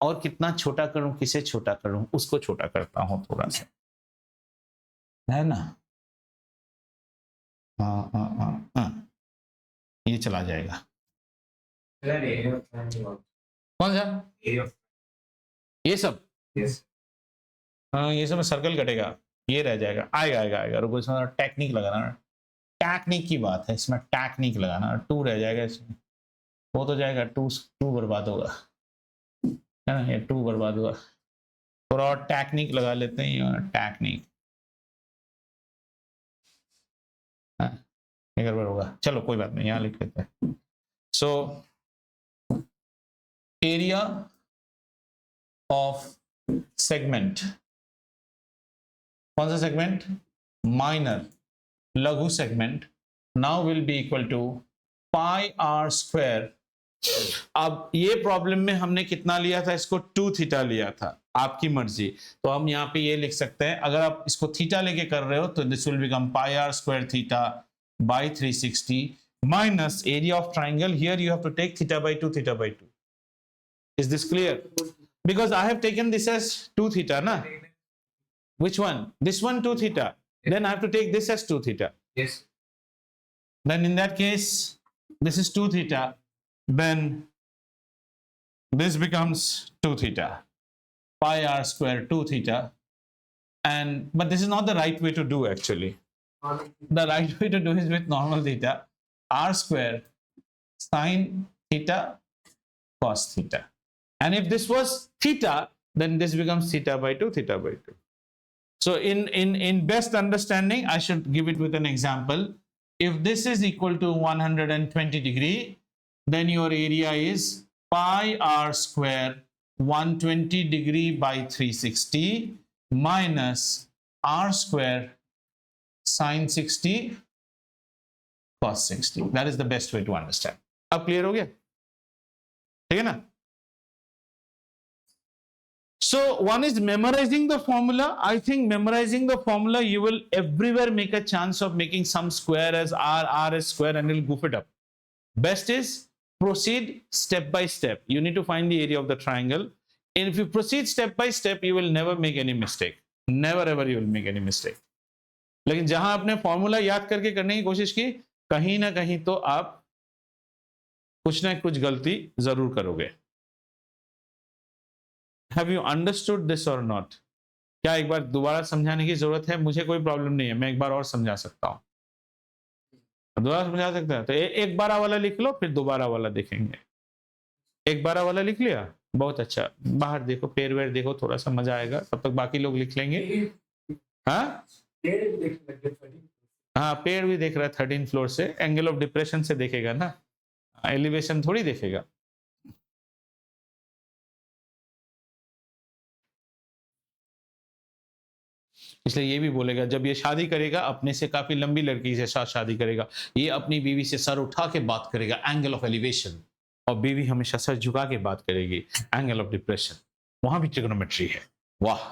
[SPEAKER 1] और कितना छोटा करूं, किसे छोटा करूं, उसको छोटा करता हूं थोड़ा सा, है ना। हाँ हाँ हाँ हाँ, ये चला जाएगा।
[SPEAKER 2] Sir, area of triangle.
[SPEAKER 1] कौन सा?
[SPEAKER 2] Area of
[SPEAKER 1] ये सब?
[SPEAKER 2] yes.
[SPEAKER 1] हाँ, ये सब में सर्कल कटेगा, ये रह जाएगा। आएगा आएगा आएगा, रुको, इसमें टेक्निक लगाना, टेक्निक की बात है, इसमें टेक्निक लगाना। 2 रह जाएगा इसमें, वो तो जाएगा, 2 बर्बाद होगा, है ना, ये 2 बर्बाद हुआ। थोड़ा और टेक्निक लगा लेते हैं, टेक्निक, हाँ, ये गड़बड़ होगा, चलो कोई बात नहीं, यहाँ लिख लेते हैं। सो एरिया ऑफ सेगमेंट, कौन सा सेगमेंट? माइनर, लघु segment, now will be equal to pi R square. अब ये प्रॉब्लम में हमने कितना लिया था इसको? 2 थीटा लिया था, आपकी मर्जी। तो हम यहाँ पे ये लिख सकते हैं, अगर आप इसको थीटा लेके कर रहे हो तो this will become pi R square theta by 360 minus area of triangle, here you have to take theta by 2, theta by 2। Is this clear? Because I have taken this as 2 theta, na? Which one? This one 2 theta. Then I have to take this as 2 theta.
[SPEAKER 2] Yes.
[SPEAKER 1] Then in that case, this is 2 theta. Then this becomes 2 theta. Pi r square 2 theta. But this is not the right way to do actually. The right way to do is with normal theta. R square sine theta cos theta. And if this was theta, then this becomes theta by 2, theta by 2. So in best understanding, I should give it with an example. If this is equal to 120 degree, then your area is pi r square 120 degree by 360 minus r square sine 60 cos 60. That is the best way to understand. अब clear हो गया? ठीक है ना? So one is memorizing the formula. I think memorizing the formula, you will everywhere make a chance of making some square as r as square, and you'll goof it up. Best is proceed step by step. You need to find the area of the triangle. And if you proceed step by step, you will never make any mistake. Never ever you will make any mistake. लेकिन जहां आपने formula याद करके करने की कोशिश की, कहीं ना कहीं तो आप कुछ ना कुछ गलती जरूर करोगे। Have you understood this or not? क्या एक बार दोबारा समझाने की जरूरत है? मुझे कोई प्रॉब्लम नहीं है, मैं एक बार और समझा सकता हूं। दोबारा समझा सकते हैं तो एक बारह वाला लिख लो, फिर दोबारा वाला देखेंगे। एक बारह वाला लिख लिया, बहुत अच्छा। बाहर देखो, पेड़ वेड़ देखो, थोड़ा सा मजा आएगा, तब तक बाकी लोग लिख लेंगे। हाँ हाँ, पेड़ भी देख रहा है 13 फ्लोर से, एंगल ऑफ डिप्रेशन से देखेगा ना, एलिवेशन थोड़ी देखेगा। इसलिए ये भी बोलेगा, जब ये शादी करेगा अपने से काफी लंबी लड़की से साथ शादी करेगा, ये अपनी बीवी से सर उठा के बात करेगा, एंगल ऑफ एलिवेशन, और बीवी हमेशा सर झुका के बात करेगी, एंगल ऑफ डिप्रेशन। वहां भी ट्रिग्नोमेट्री है। वाह,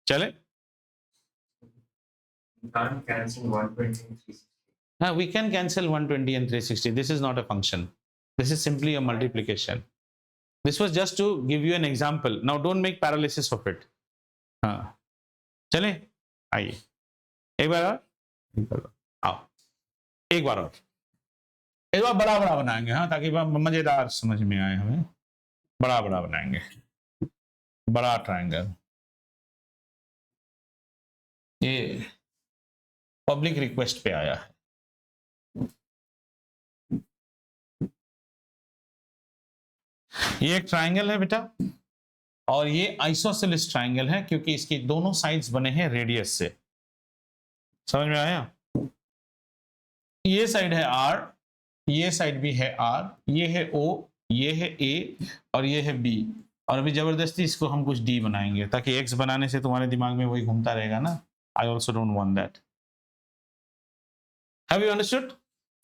[SPEAKER 1] चले।
[SPEAKER 2] Can't cancel 120 and 360.
[SPEAKER 1] We can cancel 120 and 360. This is not a function. This is simply a multiplication. This was just to give you an example. Now don't make paralysis of it. हाँ, चले, आइए एक बार और, आओ एक बार और, एक बार बड़ा बड़ा बनाएंगे, हाँ, ताकि मजेदार समझ में आए हमें। बड़ा बड़ा बनाएंगे, बड़ा ट्रायंगल। ये पब्लिक रिक्वेस्ट पे आया है। ये एक ट्रायंगल है बेटा, और ये आइसोसेलेस ट्रायंगल है, क्योंकि इसकी दोनों साइड्स बने हैं रेडियस से। समझ में आया? ये साइड है R, ये साइड भी है R, ये है O, ये है A और ये है B। और अभी जबरदस्ती इसको हम कुछ D बनाएंगे, ताकि X बनाने से तुम्हारे दिमाग में वही घूमता रहेगा ना। I also don't want that. Have you understood?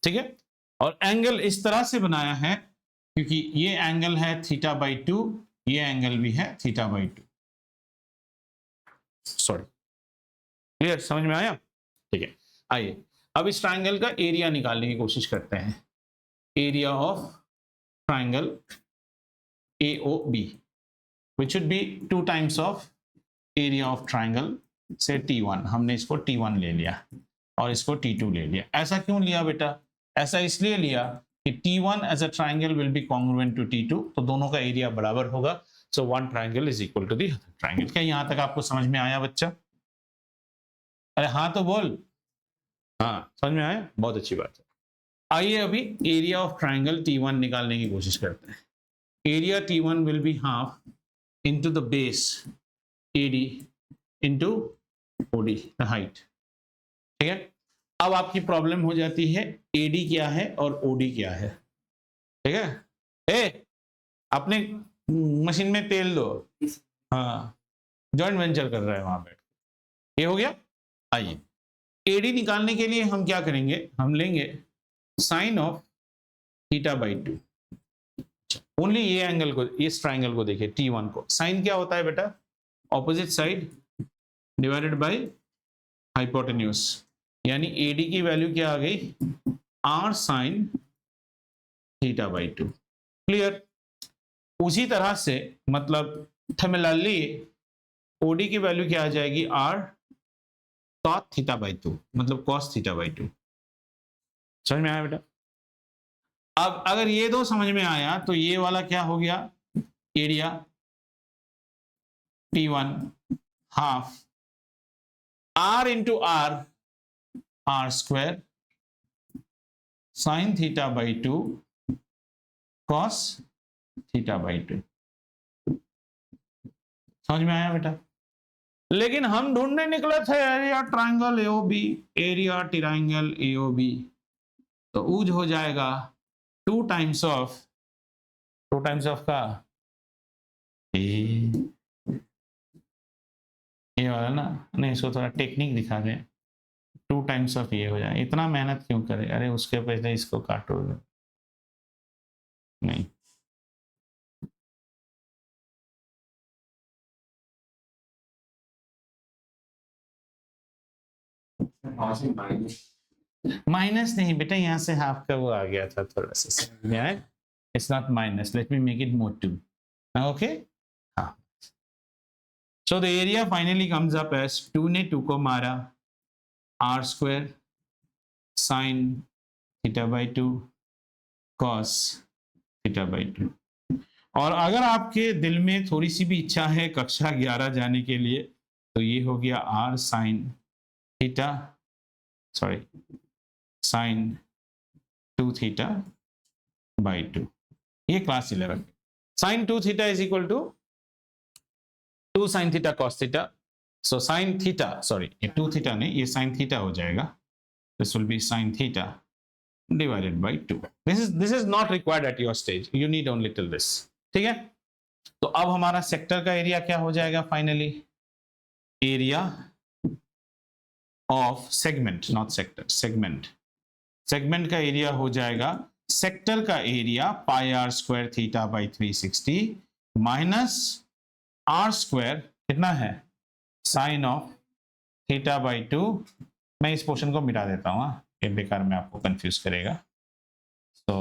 [SPEAKER 1] ठीक है। और एंगल इस तरह से बनाया है, क्योंकि ये एंगल है थीटा बाई 2, ये एंगल भी है थीटा बाई 2। Sorry, clear? समझ में आया? ठीक है, आइए अब इस ट्रायंगल का एरिया निकालने की कोशिश करते हैं। Area of triangle AOB, which should be 2 times of area of triangle से T1. हमने इसको T1 ले लिया और इसको T2 ले लिया. ऐसा क्यों लिया बेटा? ऐसा इसलिए लिया कि T1 as a triangle will be congruent to T2, तो दोनों का एरिया बराबर होगा. So one triangle is equal to the other triangle. क्या यहाँ तक आपको समझ में आया बच्चा? अरे हाँ तो बोल. हाँ समझ में आया? बहुत अच्छी बात है. आइए अभी एरिया ऑफ ट्राइंगल T1 निकालने की कोशिश करते हैं. Area T1 will be half into the base AD into OD, the height. ठीक है. अब आपकी प्रॉब्लम हो जाती है AD क्या है और OD क्या है. ठीक है. अपने मशीन में तेल दो. हाँ जॉइंट वेंचर कर रहा है वहां बैठ. ये हो गया. आइए AD निकालने के लिए हम क्या करेंगे? हम लेंगे sine of theta by 2. Only ये एंगल को, इस ट्राइंगल को देखिए T1 को. साइन क्या होता है बेटा? Opposite side divided by hypotenuse. यानी AD की वैल्यू क्या आ गई? R sine theta by 2. Clear. उसी तरह से मतलब सिमिलरली OD की वैल्यू क्या आ जाएगी? R cos थीटा बाई 2, मतलब cos थीटा बाई 2. समझ में आया बेटा? अब अगर ये दो समझ में आया तो ये वाला क्या हो गया? Area T1 half R into R square sine theta by 2 cos theta by 2. समझ में आया बेटा? लेकिन हम ढूंढने निकले थे area triangle AOB, area triangle AOB, तो ऊज हो जाएगा 2 टाइम्स ऑफ का ये वाला ना. नहीं इसको थोड़ा टेक्निक दिखा दें. 2 टाइम्स ऑफ ये हो जाए. इतना मेहनत क्यों करे? अरे उसके पहले इसको काटो. नहीं माइनस नहीं बेटा, यहाँ से हाफ का वो आ गया था थोड़ा सा. It's not minus. Let me make it more 2. Okay. हाँ. So the area finally comes up as 2 ने 2 को मारा R square sine theta by 2 cos theta by 2. और अगर आपके दिल में थोड़ी सी भी इच्छा है कक्षा 11 जाने के लिए तो ये हो गया R sine theta sorry sine 2 theta by 2. ये class 11. Sine 2 theta is equal to 2 sine theta cos theta. So sine theta sorry ये 2 थीटा नहीं, ये साइन थीटा हो जाएगा. This will be sine theta divided by 2. This is not required at your stage. You need only till this. ठीक है. तो अब हमारा सेक्टर का एरिया क्या हो जाएगा finally? Area of segment, not sector, segment. Segment का एरिया हो जाएगा सेक्टर का area pi R square theta by 360 minus R square कितना है? Sine of theta by 2. मैं इस पोर्शन को मिटा देता हूँ. ये बेकार में आपको कंफ्यूज करेगा. तो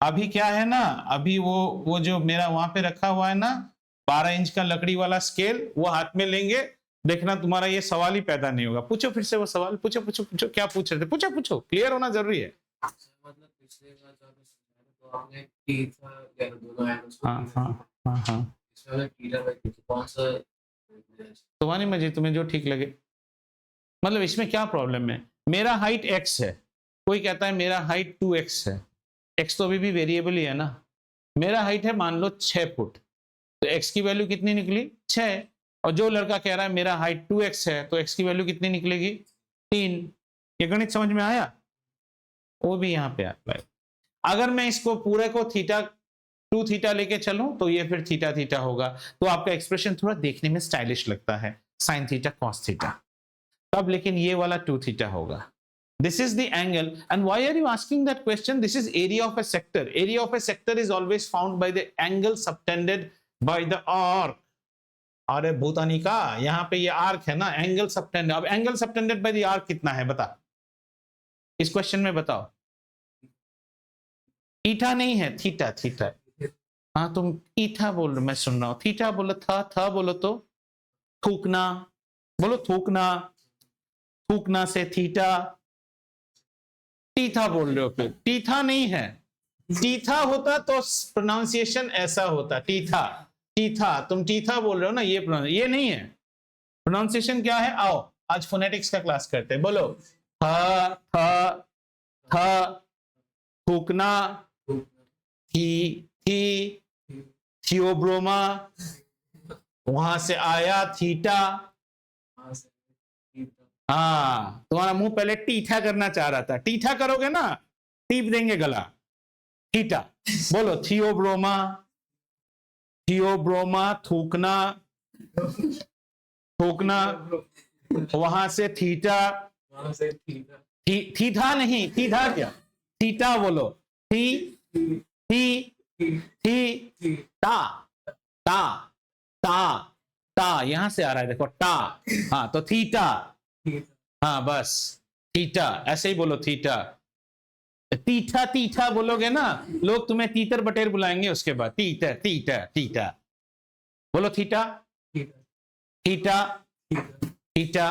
[SPEAKER 1] अभी क्या है ना, अभी वो जो मेरा वहां पे रखा हुआ है ना 12 इंच का लकड़ी वाला स्केल, वो हाथ में लेंगे. देखना तुम्हारा ये सवाल ही पैदा नहीं होगा. पूछो फिर से वो सवाल. पूछो पूछो पूछो. क्या पूछ रहे थे? पूछो पूछो. क्लियर होना जरूरी है.
[SPEAKER 2] मतलब पिछले बार जो आपने दोनों एंगल्स को
[SPEAKER 1] हाँ.
[SPEAKER 2] इसमें थीटा बाई 2 कौन सा
[SPEAKER 1] तुम्हारी मर्जी, तुम्हें जो ठीक लगे. मतलब इसमें क्या प्रॉब्लम है? मेरा हाइट x है, कोई कहता है मेरा हाइट 2x है. x तो अभी भी वेरिएबल ही है ना. मेरा हाइट है मान लो 6 फुट, तो x की वैल्यू कितनी निकली? 6. और जो लड़का कह रहा है मेरा हाइट 2x है तो x की वैल्यू कितनी निकलेगी? 3. ये गणित समझ में आया? वो भी यहाँ पे आता है. अगर मैं इसको पूरे को थीटा 2 थीटा लेके चलूं तो ये फिर थीटा थीटा होगा. तो आपका एक्सप्रेशन थोड़ा देखने में स्टाइलिश लगता है, साइन थीटा कॉस थीटा. तब लेकिन ये वाला 2 थीटा होगा. This is the angle. And why are you asking that question? This is area of a sector. Area of a sector is always found by the angle subtended by the arc. अरे भूतानी का, यहाँ पे ये arc है ना, angle subtended. अब angle subtended by the arc कितना है बता? इस क्वेश्चन में बताओ। ईटा नहीं है, थीटा, थीटा। हाँ तुम ईटा बोल रहे, मैं सुन रहा हूँ। थीटा बोलो, था बोलो तो थूकना, बोलो थूकना, थूकना से थीटा। टीथा बोल रहे हो, फिर टीथा नहीं है। टीथा होता तो प्रोनाउंसिएशन ऐसा होता, टीथा, टीथा। तुम टीथा बोल रहे हो ना, ये नहीं है। प्रोनाउंसिएशन क्या है? आओ आज फोनेटिक्स का क्लास करते हैं। बोलो था, थूकना, थी, थियोब्रोमा, वहां से आया थीटा। हाँ तुम्हारा मुंह पहले टीठा करना चाह रहा था, टीठा करोगे ना टीप देंगे गला। थीटा बोलो, थियोब्रोमा, थियोब्रोमा, थूकना, थूकना, वहां से थीटा, थीठा नहीं, थीठा क्या, थीटा बोलो, थी ता, ता, ता यहां से आ रहा है, देखो टा। हाँ तो थीटा, हाँ बस थीटा, ऐसे ही बोलो थीटा। तीठा तीठा बोलोगे ना, लोग तुम्हें तीतर बटेर बुलाएंगे उसके बाद। तीटर, तीटा, तीटा बोलो, थीटा, थीटा, थीटा।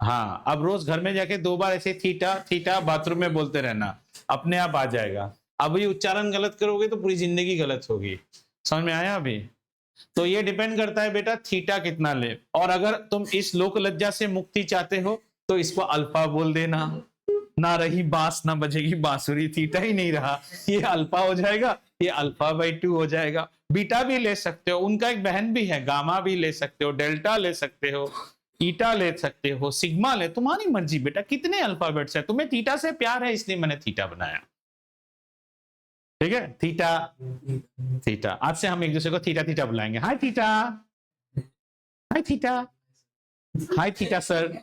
[SPEAKER 1] हाँ अब रोज घर में जाके 2 बार ऐसे थीटा थीटा बाथरूम में बोलते रहना, अपने आप आ जाएगा। अब ये उच्चारण गलत करोगे तो पूरी जिंदगी गलत होगी। समझ में आया अभी? तो ये डिपेंड करता है बेटा थीटा कितना ले। और अगर तुम इस लोक लज्जा से मुक्ति चाहते हो तो इसको अल्फा बोल देना। ना रही बांस ना बजेगी बांसुरी, थीटा ही नहीं रहा, ये अल्फा हो जाएगा, ये अल्फा/2 हो जाएगा। बीटा भी ले सकते हो, उनका एक बहन भी है, गामा भी ले सकते हो, डेल्टा ले सकते हो, ईटा ले सकते हो, सिग्मा ले, तुम्हारी मर्जी बेटा। कितने अल्फाबेट्स है? तुम्हें थीटा से प्यार है इसलिए मैंने थीटा बनाया, ठीक है? Theta, theta. आज से हम एक दूसरे को थीटा थीटा बुलाएंगे। हाय थीटा, हाय थीटा, हाय थीटा सर,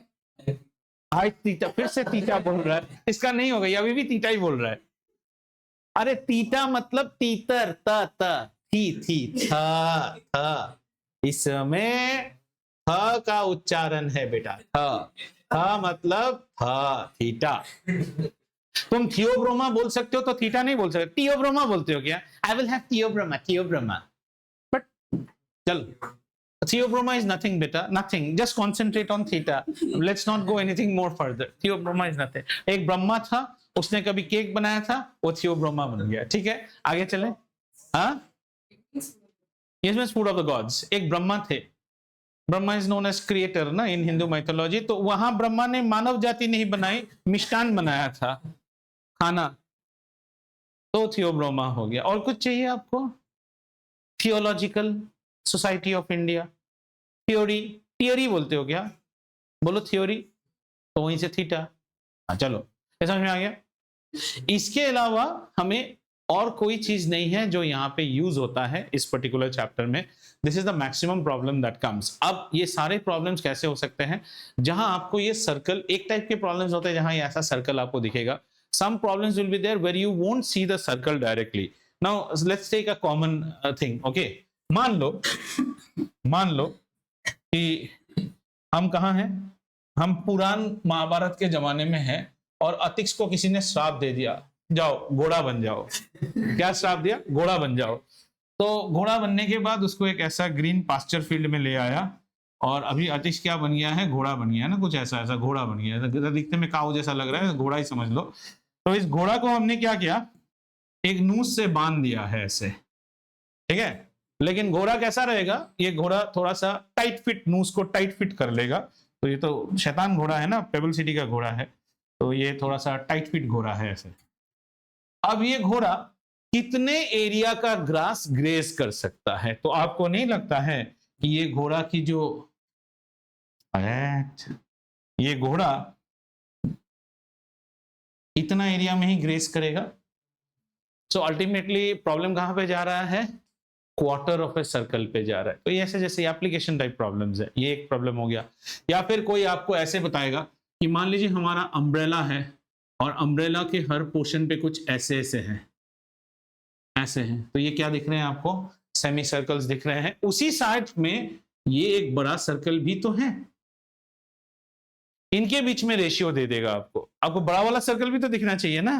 [SPEAKER 1] हाय थीटा। फिर से थीटा बोल रहा है, इसका नहीं होगा, ये अभी भी थीटा ही बोल रहा है। अरे थीटा मतलब तीतर, त थी, था। इसमें थ का उच्चारण है बेटा, थ मतलब था, थीटा। तुम थियोब्रोमा बोल सकते हो तो थीटा नहीं बोल सकते। थियोब्रोमा बोलते हो क्या? I will have Theobroma, Theobroma. But चलो, theobroma is nothing beta, nothing, just concentrate on theta, let's not go anything more further. Theobroma is nothing. एक ब्रह्मा था, उसने कभी केक बनाया था, वो थियोब्रोमा बन गया। ठीक है आगे चले। हाँ yes means food of the gods। एक ब्रह्मा थे, Brahma is known as creator ना इन हिंदू माइथोलॉजी। तो वहां ब्रह्मा ने मानव जाति नहीं बनाई, मिष्टान बनाया था, खाना, तो थियोब्रोमा हो गया। और कुछ चाहिए आपको? Theological society of India, theory, theory बोलते हो क्या? बोलो थ्योरी, तो वहीं से थीटा। हाँ चलो ये समझ में आ गया। इसके अलावा हमें और कोई चीज नहीं है जो यहाँ पे यूज होता है इस पर्टिकुलर चैप्टर में। This is the maximum problem that comes. अब ये सारे प्रॉब्लम्स कैसे हो सकते हैं जहां आपको ये सर्कल, एक टाइप के प्रॉब्लम्स होते हैं जहां ये ऐसा सर्कल आपको दिखेगा। Some problems will be there where you won't see the circle directly. Now let's take a common thing, okay. मान लो कि हम कहाँ हैं? हम पुरान महाभारत के जमाने में हैं और अतिक्ष को किसी ने श्राप दे दिया, जाओ घोड़ा बन जाओ। क्या श्राप दिया? घोड़ा बन जाओ। तो घोड़ा बनने के बाद उसको एक ऐसा ग्रीन पास्चर फील्ड में ले आया और अभी अतिक्ष क्या बन गया है? घोड़ा बन गया है ना, कुछ ऐसा ऐसा घोड़ा बन गया है, दिखने में काऊ जैसा लग रहा है, घोड़ा ही समझ लो। तो इस घोड़ा को हमने क्या किया? एक नूस से बांध दिया है ऐसे, ठीक है। लेकिन घोड़ा कैसा रहेगा? ये घोड़ा थोड़ा सा टाइट फिट, नूस को टाइट फिट कर लेगा। तो ये तो शैतान घोड़ा है ना, पेबल सिटी का घोड़ा है, तो ये थोड़ा सा टाइट फिट घोड़ा है ऐसे। अब ये घोड़ा कितने एरिया का ग्रास ग्रेज कर सकता है? तो आपको नहीं लगता है कि ये घोड़ा की जो, ये घोड़ा इतना एरिया में ही ग्रेज करेगा? सो अल्टीमेटली प्रॉब्लम कहां पे जा रहा है? क्वार्टर ऑफ ए सर्कल पे जा रहा है। तो ये ऐसे जैसे एप्लीकेशन टाइप प्रॉब्लम्स है, ये एक प्रॉब्लम हो गया। या फिर कोई आपको ऐसे बताएगा कि मान लीजिए हमारा अम्ब्रेला है और अम्ब्रेला के हर पोर्शन पे कुछ ऐसे ऐसे हैं, ऐसे हैं। तो ये क्या दिख रहे हैं आपको? सेमी सर्कल्स दिख रहे हैं। उसी साइड में ये एक बड़ा सर्कल भी तो है, इनके बीच में रेशियो दे देगा आपको। आपको बड़ा वाला सर्कल भी तो दिखना चाहिए ना,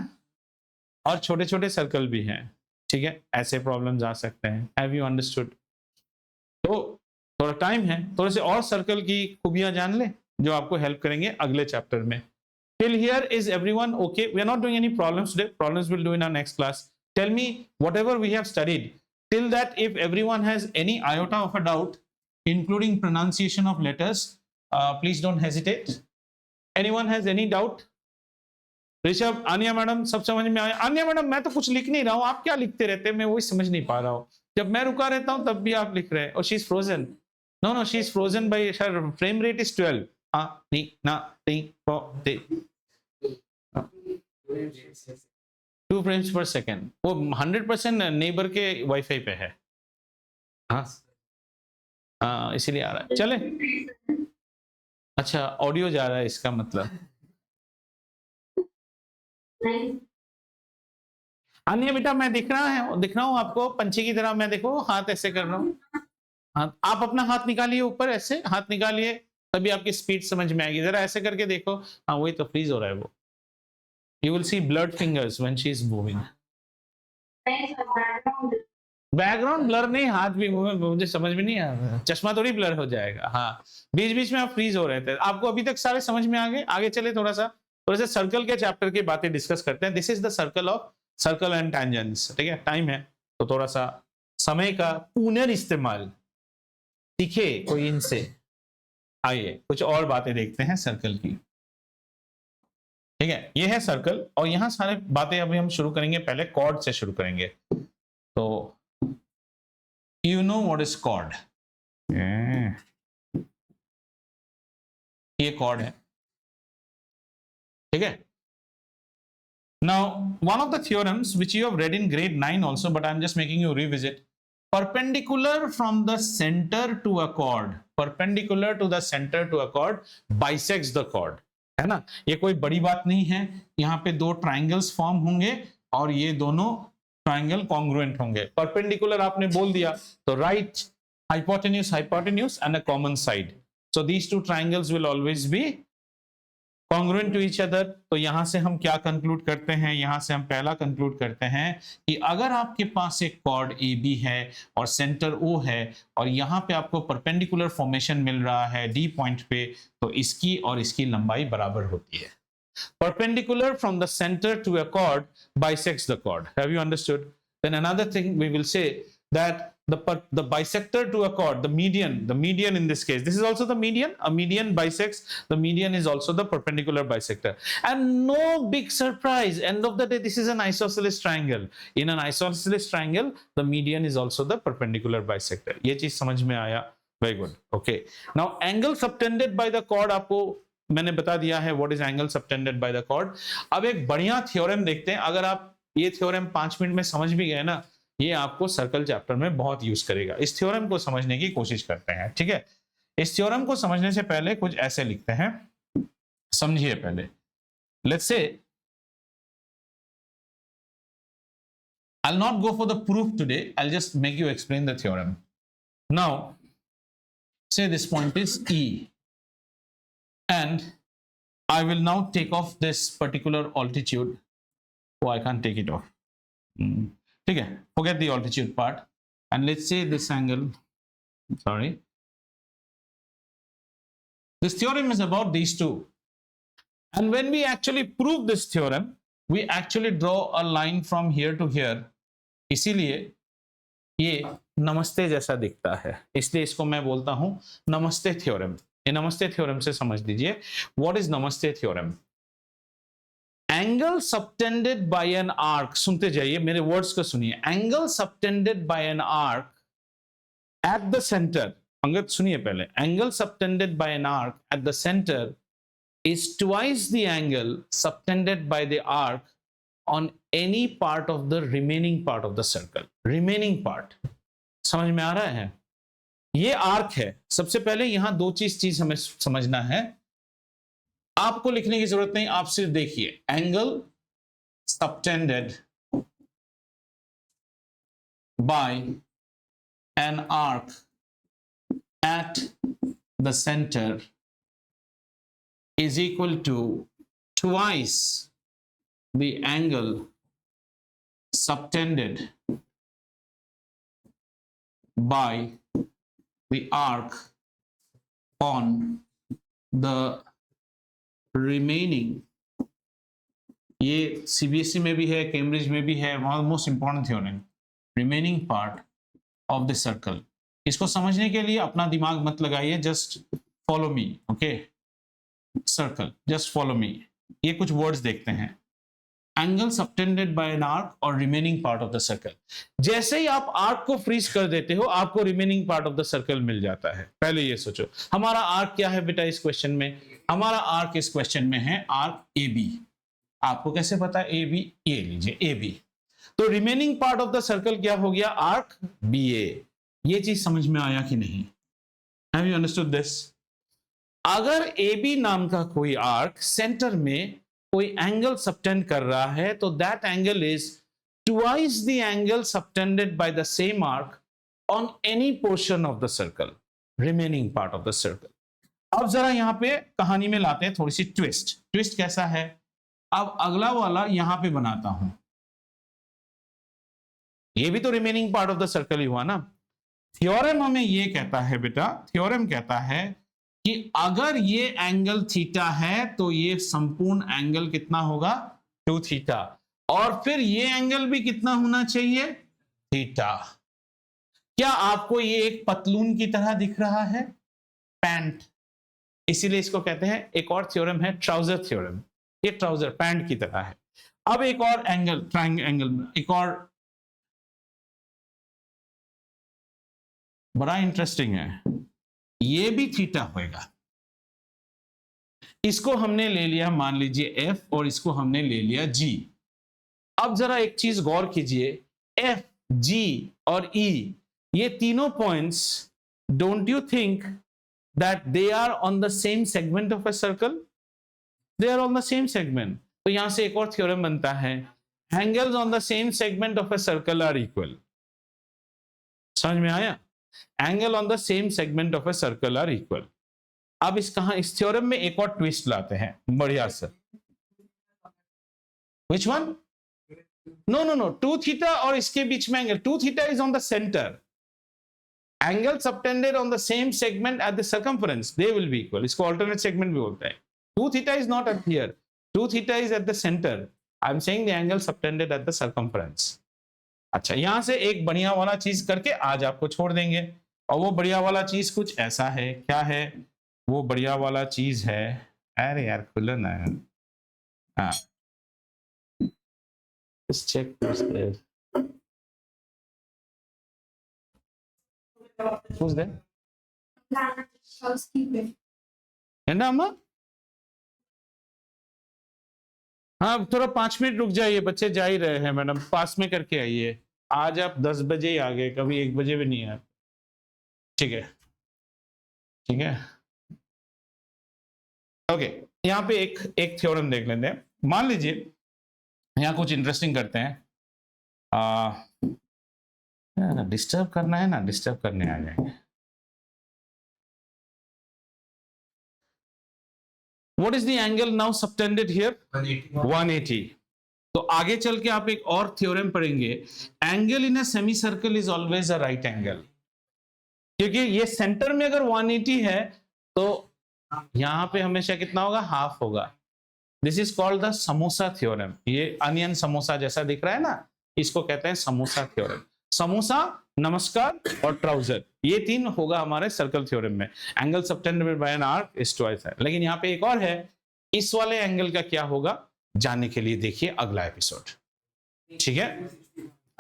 [SPEAKER 1] और छोटे छोटे सर्कल भी हैं, ठीक है। ऐसे प्रॉब्लम्स आ सकते हैं। Have you understood? तो थोड़ा टाइम है, थोड़े से और सर्कल की खूबियां जान ले जो आपको हेल्प करेंगे अगले चैप्टर में। Till here, is everyone okay? We are not doing any problems today. Problems we'll do in our next class. Tell me whatever we have studied. Till that, if everyone has any iota of a doubt, including pronunciation of letters, please don't hesitate. Anyone has any doubt? Rishabh, Aanya madam, सब समझ में आया? Anya madam, मैं तो कुछ लिख नहीं रहा हूँ, आप क्या लिखते रहते हैं, मैं वही समझ नहीं पा रहा हूँ। जब मैं रुका रहता हूँ तब भी आप लिख रहे हैं। और she is frozen. No no, she is frozen by her frame rate is 12। हाँ, नी ना टी पो ते 2 frames per second। वो 100% नेबर के वाईफाई पे है। हाँ हाँ, इसीलिए आ रहा है। चले, अच्छा ऑडियो जा रहा है इसका मतलब। अन्य बेटा, मैं दिख रहा हूँ आपको पंछी की तरह। मैं देखो हाथ ऐसे कर रहा हूँ। हाँ, आप अपना हाथ निकालिए ऊपर, ऐसे हाथ निकालिए, तभी आपकी स्पीड समझ में आएगी। जरा ऐसे करके देखो। हाँ, वही तो फ्रीज हो रहा है वो। You will see blood fingers when she is moving. Background blur नहीं, हाथ भी मुझे समझ में नहीं आ रहा, चश्मा थोड़ी ब्लर हो जाएगा। हाँ, बीच बीच में आप फ्रीज हो रहे थे। आपको अभी तक सारे समझ में आ गए? आगे चले, थोड़ा सा सर्कल के चैप्टर की बातें डिस्कस करते हैं। This is the circle of circle and tangents, ठीक है। टाइम है तो थोड़ा सा समय का पुनर्इस्तेमाल सीखे कोई इनसे। आइए कुछ और बातें देखते हैं सर्कल की, ठीक है। ये है सर्कल, और यहां सारे बातें अभी हम शुरू करेंगे। पहले कॉर्ड से शुरू करेंगे। तो you know what is chord? ये chord है, ठीक है। Now, one of the theorems which you have read in grade 9 also, but I'm just making you revisit. Perpendicular from the center to a chord, perpendicular to the center to a chord bisects the chord, है ना। ये कोई बड़ी बात नहीं है। यहाँ पे दो ट्राइंगल्स फॉर्म होंगे और ये दोनों ट्राइंगल कॉन्ग्रुएंट होंगे। परपेंडिकुलर आपने बोल दिया तो right hypotenuse hypotenuse and a common side, so these two triangles will always be congruent to each other। तो यहां से हम क्या कंक्लूड करते हैं? यहां से हम पहला कंक्लूड करते हैं कि अगर आपके पास एक कॉर्ड ए बी है और सेंटर ओ है और यहां पे आपको परपेंडिकुलर फॉर्मेशन मिल रहा है डी पॉइंट पे, तो इसकी और इसकी लंबाई बराबर होती है। Perpendicular from the center to a chord bisects the chord. Have you understood? Then another thing we will say that the bisector to a chord, the median in this case, this is also the median. A median bisects. The median is also the perpendicular bisector. And no big surprise. End of the day, this is an isosceles triangle. In an isosceles triangle, the median is also the perpendicular bisector. ये चीज समझ में आया? Very good. Okay. Now, angle subtended by the chord आपको मैंने बता दिया है what is angle subtended by the chord. अब एक बढ़िया थ्योरम देखते हैं। अगर आप ये थ्योरम 5 मिनट में समझ भी गए ना, ये आपको सर्कल चैप्टर में बहुत यूज करेगा। इस थ्योरम को समझने की कोशिश करते हैं, ठीक है। इस थ्योरम को समझने से पहले कुछ ऐसे लिखते हैं, समझिए पहले। Let's say I'll not go for the proof today, I'll just make you explain the theorem. Now say this point is E, and I will now take off this particular altitude. Oh, I can't take it off. ठीक है, forget the altitude part, and let's say this angle, sorry, this theorem is about these two, and when we actually prove this theorem, we actually draw a line from here to here. इसीलिए ये नमस्ते जैसा दिखता है, इसलिए इसको मैं बोलता हूं नमस्ते थ्योरम। ये नमस्ते थ्योरम से समझ लीजिए व्हाट इज नमस्ते theorem. Angle subtended by an arc, सुनते जाइए मेरे वर्ड्स को सुनिए। Angle subtended by an arc eight the centre, Angad सुनिए पहले। Angle subtended by an arc eight the centre is twice the angle subtended by the arc on any part of the remaining part of the circle. Remaining part, समझ में आ रहा है? ये arc है। सबसे पहले यहां दो चीज हमें समझना है, आपको लिखने की जरूरत नहीं, आप सिर्फ देखिए। Angle subtended by an arc eight the centre is equal to twice the angle subtended by the arc on the remaining, ये सीबीएसई में भी है, कैम्ब्रिज में भी है, most important theorem, remaining part of the circle. इसको समझने के लिए अपना दिमाग मत लगाइए, just follow me, okay. Circle, just follow me. ये कुछ वर्ड्स देखते हैं, angle subtended by an arc और remaining part of the circle. जैसे ही आप आर्क को फ्रीज कर देते हो, आपको remaining part of the circle मिल जाता है। पहले ये सोचो, हमारा आर्क क्या है बेटा इस क्वेश्चन में? हमारा आर्क इस क्वेश्चन में है आर्क ए बी। आपको कैसे पता है ए बी? ये लीजिए ए बी। तो remaining part of the circle क्या हो गया? Arc B A. ये चीज समझ में आया कि नहीं? Have you understood this? अगर ए बी नाम का कोई आर्क सेंटर में कोई एंगल सबटेंड कर रहा है, तो that angle is twice the angle subtended by the same arc on any portion of the circle, remaining part of the circle. अब जरा यहां पे कहानी में लाते हैं थोड़ी सी ट्विस्ट। ट्विस्ट कैसा है? अब अगला वाला यहां पे बनाता हूं, ये भी तो remaining part of the circle ही हुआ ना। थ्योरम हमें ये कहता है बेटा, थ्योरम कहता है कि अगर ये एंगल थीटा है तो ये संपूर्ण एंगल कितना होगा? 2 थीटा। और फिर ये एंगल भी कितना होना चाहिए? थीटा। क्या आपको ये एक पतलून की तरह दिख रहा है? पैंट। इसीलिए इसको कहते हैं, एक और थ्योरम है ट्राउजर थ्योरम। ये ट्राउजर पैंट की तरह है। अब एक और एंगल, ट्रायंगल, एक और बड़ा इंटरेस्टिंग है, ये भी थीटा होएगा। इसको हमने ले लिया मान लीजिए एफ, और इसको हमने ले लिया जी। अब जरा एक चीज गौर कीजिए, एफ, जी और ई, ये तीनों points, don't you think that they are on the same segment of a circle? They are on the same segment. तो यहां से एक और थ्योरम बनता है, angles on the same segment of a circle are equal. समझ में आया? Angle on the same segment of a circle are equal. अब इस थ्योरम में एक और ट्विस्ट लाते हैं, बढ़िया से। Which one? No. 2 थीटा और इसके बीच में angle 2 theta is on the center. Angle subtended on the same segment at the circumference, they will be equal. इसको alternate segment भी बोलते हैं। 2 theta is not at here. 2 theta is at the center. I'm saying the angle subtended at the circumference. अच्छा, यहां से एक बढ़िया वाला चीज करके आज आपको छोड़ देंगे, और वो बढ़िया वाला चीज कुछ ऐसा है। क्या है वो बढ़िया वाला चीज? है, अरे यार खुलो ना। हाँ, just check this there. Who's there?
[SPEAKER 3] Housekeeping.
[SPEAKER 1] है ना अम्मा? हाँ, थोड़ा 5 मिनट रुक जाइए, बच्चे जा ही रहे हैं मैडम, पास में करके आइए। आज आप 10 बजे ही आ गए, कभी 1 बजे भी नहीं आए। ठीक है, ठीक है, ओके। यहाँ पे एक थ्योरम देख लेते हैं। मान लीजिए यहाँ कुछ इंटरेस्टिंग करते हैं। डिस्टर्ब करना है ना, डिस्टर्ब करने आ जाएंगे। What is the angle now subtended here? 180. तो आगे चल के आप एक और थ्योरम पढ़ेंगे, angle in a semi circle is always a right angle. क्योंकि ये सेंटर में अगर 180 है तो यहां पे हमेशा कितना होगा? हाफ होगा। This is called the samosa theorem. ये अनियन समोसा जैसा दिख रहा है ना, इसको कहते हैं समोसा थ्योरम। समोसा, नमस्कार और ट्राउजर, ये 3 होगा हमारे सर्कल थ्योरम में। Angle subtended by an arc is twice है। लेकिन यहाँ पे एक और है, इस वाले एंगल का क्या होगा जानने के लिए देखिए अगला एपिसोड। ठीक है,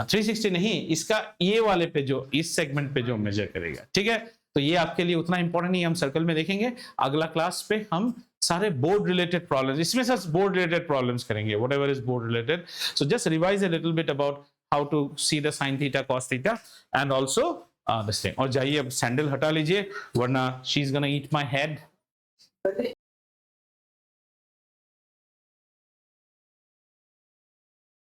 [SPEAKER 1] 360 नहीं, इसका ये वाले पे जो इस सेगमेंट पे जो मेजर करेगा। ठीक है, तो ये आपके लिए उतना इंपॉर्टेंट नहीं, हम सर्कल में देखेंगे। अगला क्लास पे हम सारे बोर्ड रिलेटेड प्रॉब्लम्स, इसमें सर बोर्ड रिलेटेड प्रॉब्लम्स करेंगे, whatever is board related. So just revise a little bit about how to see the sin theta cos theta and also this thing. और जाइए अब sandal हटा लीजिए, वरना she is gonna eat my head.